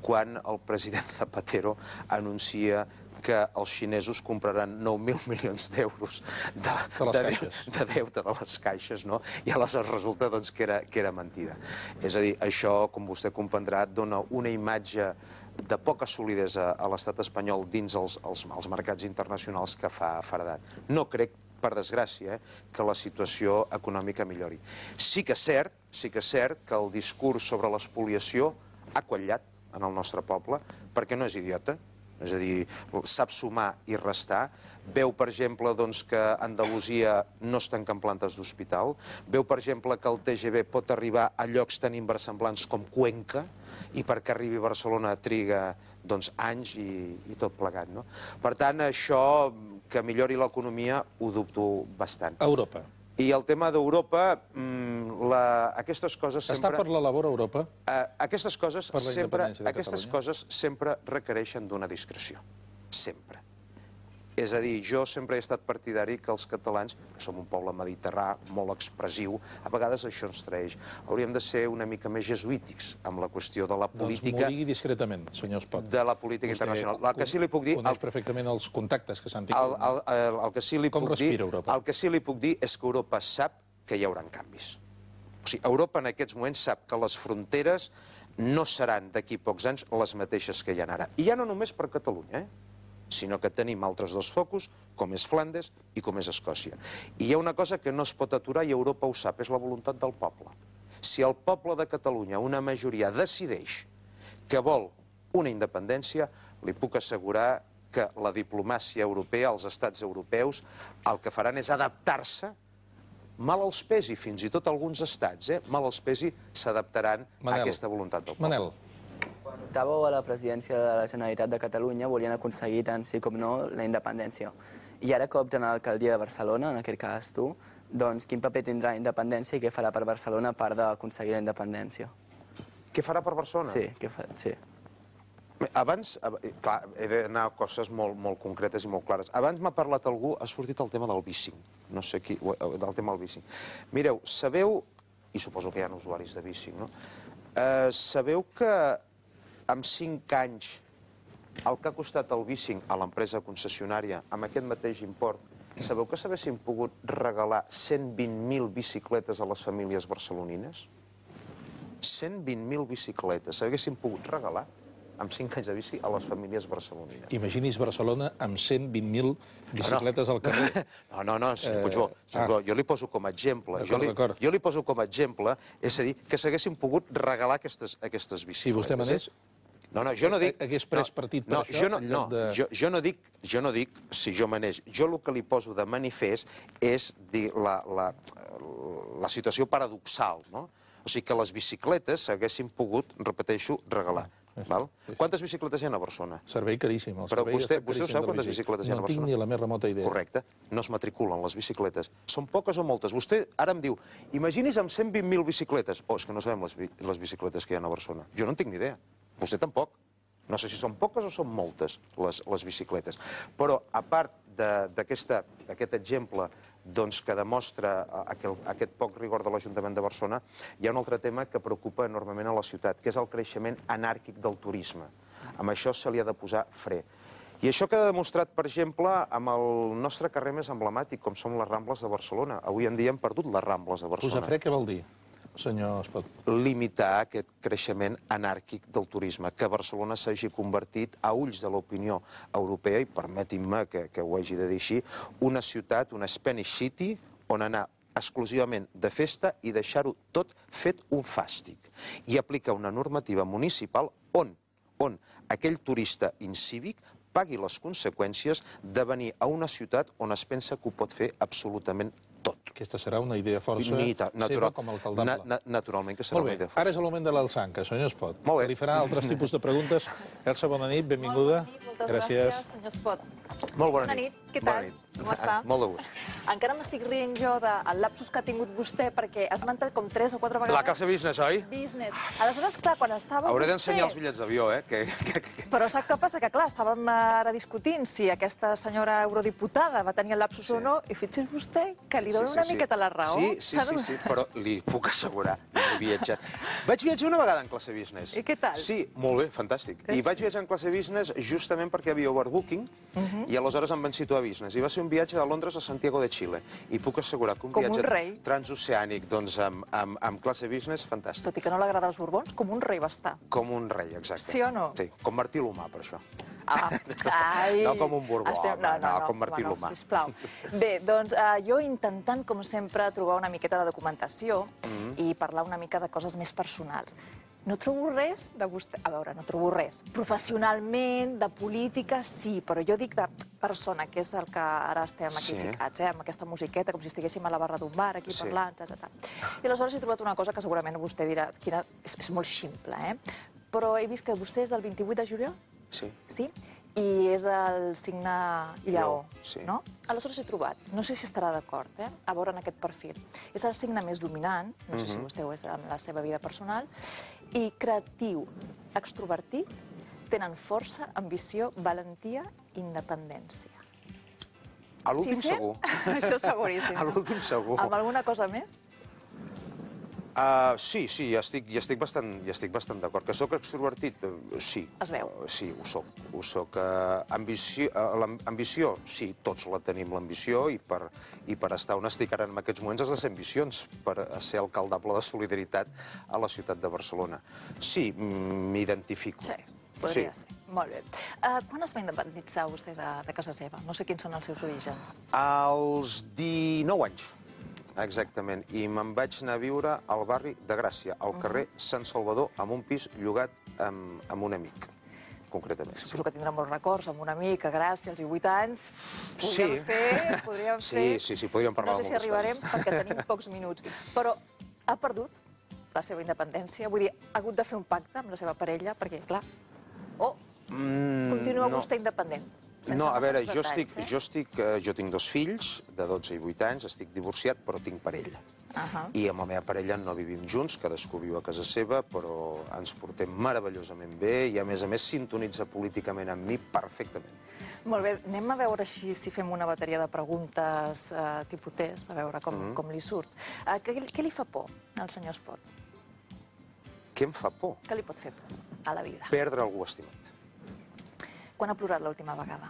quan el president Zapatero anuncia que els xinesos compraran 9.000 milions d'euros de deute de les caixes, no? I aleshores resulta que era mentida. És a dir, això, com vostè comprendrà, dona una imatge de poca solidesa a l'estat espanyol dins els mercats internacionals que fa feredat. No crec, per desgràcia, que la situació econòmica millori. Sí que és cert que el discurs sobre l'espoliació ha quallat en el nostre poble, perquè no és idiota, és a dir, sap sumar i restar. Veu, per exemple, que a Andalusia no es tanquen plantes d'hospital. Veu, per exemple, que el TGV pot arribar a llocs tan inversemblants com Cuenca, i perquè arribi a Barcelona triga anys i tot plegat. Per tant, això, que millori l'economia, ho dubto bastant. Europa. I el tema d'Europa, aquestes coses sempre... Està per la labor Europa? Aquestes coses sempre requereixen d'una discreció. Sempre. És a dir, jo sempre he estat partidari que els catalans, que som un poble mediterrà, molt expressiu, a vegades això ens traeix. Hauríem de ser una mica més jesuítics amb la qüestió de la política... Doncs m'ho digui discretament, senyor Espot. De la política internacional. El que sí li puc dir... Coneix perfectament els contactes que s'han tingut. El que sí li Com respira Europa? El que sí li puc dir és que Europa sap que hi haurà canvis. O sigui, Europa en aquests moments sap que les fronteres no seran d'aquí pocs anys les mateixes que hi ha ara. I ja no només per Catalunya, sinó que tenim altres dos focus, com és Flandes i com és Escòcia. I hi ha una cosa que no es pot aturar i Europa ho sap, és la voluntat del poble. Si el poble de Catalunya, una majoria, decideix que vol una independència, li puc assegurar que la diplomàcia europea, els estats europeus, el que faran és adaptar-se, mal els pesi, fins i tot alguns estats, mal els pesi, s'adaptaran a aquesta voluntat del poble. Manel. Quan optàveu a la presidència de la Generalitat de Catalunya volien aconseguir tant sí com no la independència. I ara que opten a l'alcaldia de Barcelona, en aquest cas tu, doncs quin paper tindrà la independència i què farà per Barcelona a part d'aconseguir la independència? Què farà per Barcelona? Sí, què farà, sí. Abans, clar, he d'anar a coses molt concretes i molt clares. Abans m'ha parlat algú, ha sortit el tema del bicing. No sé qui, del tema del bicing. Mireu, sabeu, i suposo que hi ha usuaris de bicing, no? Sabeu que en 5 anys el que ha costat el bicing a l'empresa concessionària, amb aquest mateix import, sabeu que s'haguessin pogut regalar 120.000 bicicletes a les famílies barcelonines? 120.000 bicicletes s'haguessin pogut regalar amb 5 anys de bici a les famílies barcelonines. Imagini's Barcelona amb 120.000 bicicletes al carrer. No, senyor Puigdemont, jo li poso com a exemple. Jo li poso com a exemple, és a dir, que s'haguessin pogut regalar aquestes bicicletes. Si vostè manés, jo no dic... Hagués pres partit per això? No, jo no dic si jo manés. Jo el que li poso de manifest és la situació paradoxal, no? O sigui, que les bicicletes s'haguessin pogut, repeteixo, regalar. Quantes bicicletes hi ha a Barcelona? Servei caríssim. Però vostè ho sap, quantes bicicletes hi ha a Barcelona? No tinc ni la més remota idea. Correcte. No es matriculen les bicicletes. Són poques o moltes? Vostè ara em diu, imagini's amb 120.000 bicicletes. Oh, és que no sabem les bicicletes que hi ha a Barcelona. Jo no en tinc ni idea. Vostè tampoc. No sé si són poques o són moltes, les bicicletes. Però, a part d'aquest exemple que demostra aquest poc rigor de l'Ajuntament de Barcelona, hi ha un altre tema que preocupa enormement a la ciutat, que és el creixement anàrquic del turisme. Amb això se li ha de posar fre. I això queda demostrat, per exemple, amb el nostre carrer més emblemàtic, com són les Rambles de Barcelona. Avui en dia hem perdut les Rambles de Barcelona. Posar fre què vol dir, senyor Espot? Limitar aquest creixement anàrquic del turisme, que Barcelona s'hagi convertit, a ulls de l'opinió europea, i permetin-me que ho hagi de dir així, una ciutat, una Spanish City, on anar exclusivament de festa i deixar-ho tot fet un fàstic. I aplicar una normativa municipal on aquell turista incívic pagui les conseqüències de venir a una ciutat on es pensa que ho pot fer absolutament tot. Aquesta serà una idea força seva com a alcaldable. Naturalment que serà una idea força. Ara és el moment de l'Alçanca, senyor Espot. Molt bé. Li farà altres tipus de preguntes. Elsa, bona nit, benvinguda. Molt bona nit, moltes gràcies, senyor Espot. Molt bona nit. Què tal? Com està? Molt de gust. Encara m'estic rient jo del lapsus que ha tingut vostè, perquè has esmentat com 3 o 4 vegades... La classe business, oi? Business. Aleshores, clar, quan estava Hauré d'ensenyar els bitllets d'avió, Però sap què passa? Que, clar, estàvem ara discutint si aquesta senyora eurodiputada va tenir el lapsus o no, i fixi's vostè que li dona una miqueta la raó. Sí, però li puc assegurar, no he viatjat. Vaig viatjar una vegada en classe business. I què tal? Sí, molt bé, fantàstic. I vaig viatjar en classe business justament perquè hi havia overbooking, i aleshores em van situar a business. I va ser un viatge de Londres a Santiago de Xile. I puc assegurar que un viatge transoceànic amb classe business, fantàstic. Tot i que no l'agrada els borbons, com un rei va estar. Com un rei, exacte. Sí o no? Sí, com Martí l'Humà, per això. No com un borbó, com Martí l'Humà. Sisplau. Bé, doncs jo intentant, com sempre, trobar una miqueta de documentació i parlar una mica de coses més personals. No trobo res de vostè... A veure, no trobo res. Professionalment, de política, sí, però jo dic de persona, que és el que ara estem aquí ficats, amb aquesta musiqueta, com si estiguéssim a la barra d'un bar, aquí parlant, etc. I aleshores he trobat una cosa que segurament vostè dirà, és molt ximple, però he vist que vostè és del 28 de juliol? Sí. Sí? I és del signe Lleó, no? Aleshores he trobat, no sé si estarà d'acord, a veure en aquest perfil. És el signe més dominant, no sé si vostè ho és en la seva vida personal, i creatiu, extrovertit, tenen força, ambició, valentia, independència. A l'últim Sí, sí? segur. Això seguríssim. A l'últim segur. Amb alguna cosa més? Sí, hi estic bastant d'acord. Que sóc extrovertit? Sí. Es veu. Sí, ho soc. L'ambició? Sí, tots la tenim, l'ambició, i per estar on estic ara en aquests moments has de ser ambicions per ser alcaldable de Solidaritat a la ciutat de Barcelona. Sí, m'identifico. Sí, podria ser. Molt bé. Quan es va independitzar vostè de casa seva? No sé quins són els seus orígens. Als 19 anys. Exactament, i me'n vaig anar a viure al barri de Gràcia, al carrer Sant Salvador, amb un pis llogat amb un amic, concretament. Suposo que tindrà molts records, amb un amic, a Gràcia, als 18 anys. Podríem fer... Sí, podríem parlar de moltes coses. No sé si arribarem, perquè tenim pocs minuts. Però ha perdut la seva independència? Vull dir, ha hagut de fer un pacte amb la seva parella, perquè, clar... continua vostè independent. No, a veure, jo tinc 2 fills, de 12 i 8 anys, estic divorciat, però tinc parella. I amb la meva parella no vivim junts, cadascú viu a casa seva, però ens portem meravellosament bé i, a més, sintonitza políticament amb mi perfectament. Molt bé, anem a veure si fem una bateria de preguntes tipus test, a veure com li surt. Què li fa por al senyor Espot? Què em fa por? Què li pot fer por a la vida? Perdre algú estimat. Quan ha plorat l'última vegada?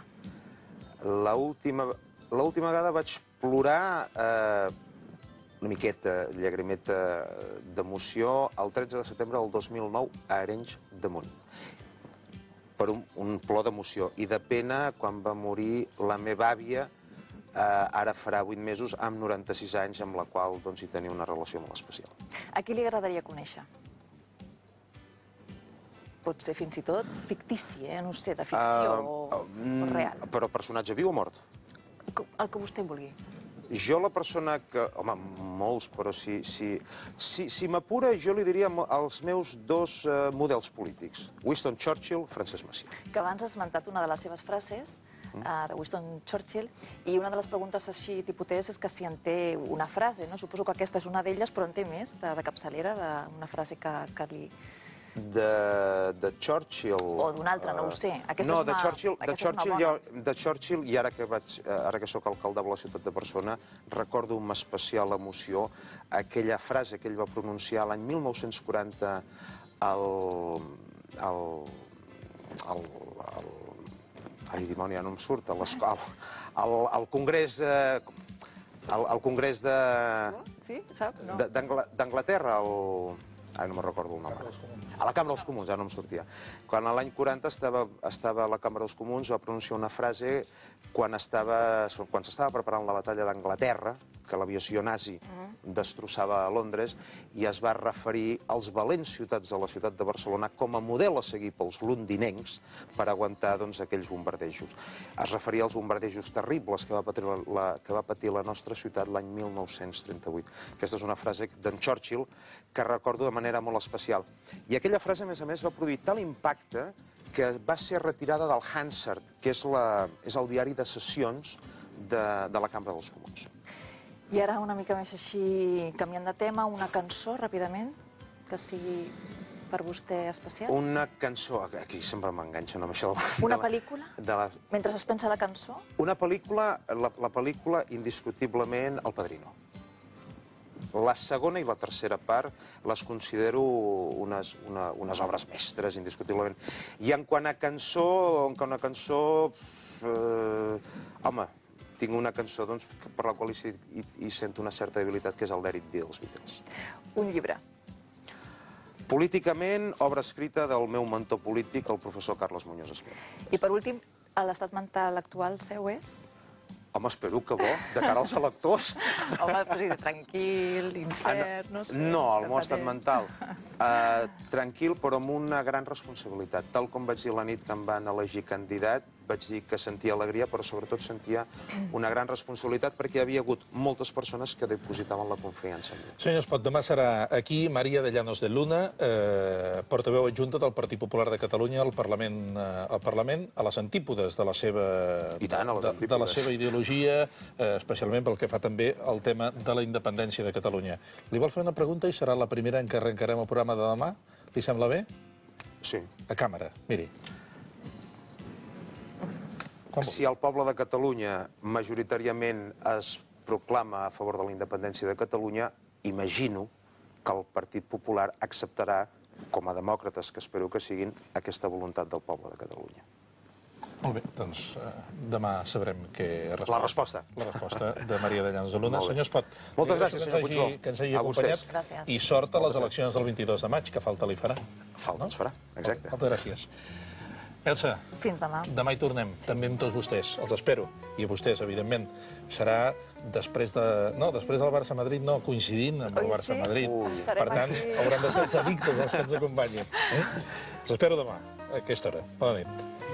L'última vegada vaig plorar una miqueta, llagrimeta d'emoció, el 13 de setembre del 2009 a Arenys de Munt. Per un plor d'emoció i de pena quan va morir la meva àvia, ara farà 8 mesos, amb 96 anys, amb la qual hi tenia una relació molt especial. A qui li agradaria conèixer? Pot ser fins i tot fictici, no sé, de ficció o real. Però personatge viu o mort? El que vostè vulgui. Jo la persona que... Home, molts, però si m'apura, jo li diria els meus 2 models polítics. Winston Churchill, Francesc Macià. Que abans has esmentat una de les seves frases, de Winston Churchill, i una de les preguntes així tipus és que si en té una frase, no? Suposo que aquesta és una d'elles, però en té més, de capçalera, una frase que li... De Churchill... O d'una altra, no ho sé. No, de Churchill, i ara que sóc alcaldable de la ciutat de Barcelona, recordo amb especial emoció aquella frase que ell va pronunciar l'any 1940 ai, dimoni, ja no em surt, al Congrés... Al Congrés d'Anglaterra, no me'n recordo el nom. A la Cambra dels Comuns, ja no em sortia. Quan l'any 40 estava a la Cambra dels Comuns, va pronunciar una frase quan s'estava preparant la batalla d'Anglaterra, que l'aviació nazi destrossava a Londres, i es va referir als valents ciutats de la ciutat de Barcelona com a model a seguir pels londinencs per aguantar aquells bombardejos. Es referia als bombardejos terribles que va patir la nostra ciutat l'any 1938. Aquesta és una frase d'en Churchill que recordo de manera molt especial. I aquella frase, a més, va produir tal impacte que va ser retirada del Hansard, que és el diari de sessions de la Cambra dels Comuns. I ara, una mica més així, canviant de tema, una cançó, ràpidament, que sigui per vostè especial? Una cançó, aquí sempre m'enganxen amb això. Una pel·lícula? Mentre es pensa la cançó? Una pel·lícula, la pel·lícula, indiscutiblement, El Padrino. La segona i la tercera part les considero unes obres mestres, indiscutiblement. I en quant a cançó, home, tinc una cançó per la qual hi sento una certa debilitat, que és el Let It Be dels Beatles. Un llibre. Políticament, obra escrita del meu mentor polític, el professor Carles Muñoz Espera. I per últim, l'estat mental actual seu és? Home, espero que bo, de cara als electors. Home, però tranquil, incert, no sé. No, el meu estat mental. Tranquil, però amb una gran responsabilitat. Tal com vaig dir la nit que em van elegir candidat, vaig dir que sentia alegria, però sobretot sentia una gran responsabilitat perquè hi havia hagut moltes persones que depositaven la confiança en mi. Senyor Espot, demà serà aquí Maria de Llanos de Luna, portaveu adjunta del Partit Popular de Catalunya al Parlament, a les antípodes de la seva ideologia, especialment pel que fa també al tema de la independència de Catalunya. Li vol fer una pregunta i serà la primera en què arrencarem el programa de demà? Li sembla bé? Sí. A càmera, miri. Si el poble de Catalunya majoritàriament es proclama a favor de la independència de Catalunya, imagino que el Partit Popular acceptarà, com a demòcrates que espero que siguin, aquesta voluntat del poble de Catalunya. Molt bé, doncs demà sabrem què respon. La resposta. La resposta de Maria de Llanos de Luna. Senyor Espot, moltes gràcies, senyor Puigdemont. Que ens hagi acompanyat. Gràcies. I sort a les eleccions del 22 de maig, que falta li farà. Falta ens farà, exacte. Moltes gràcies. Elsa, Fins demà. Demà hi tornem, també amb tots vostès. Els espero. I a vostès, evidentment. Serà després de... No, després del Barça-Madrid, no, coincidint amb el Barça-Madrid. Per tant, hauran de ser els addictes els que ens acompanyin. Els espero demà, a aquesta hora. Bona nit.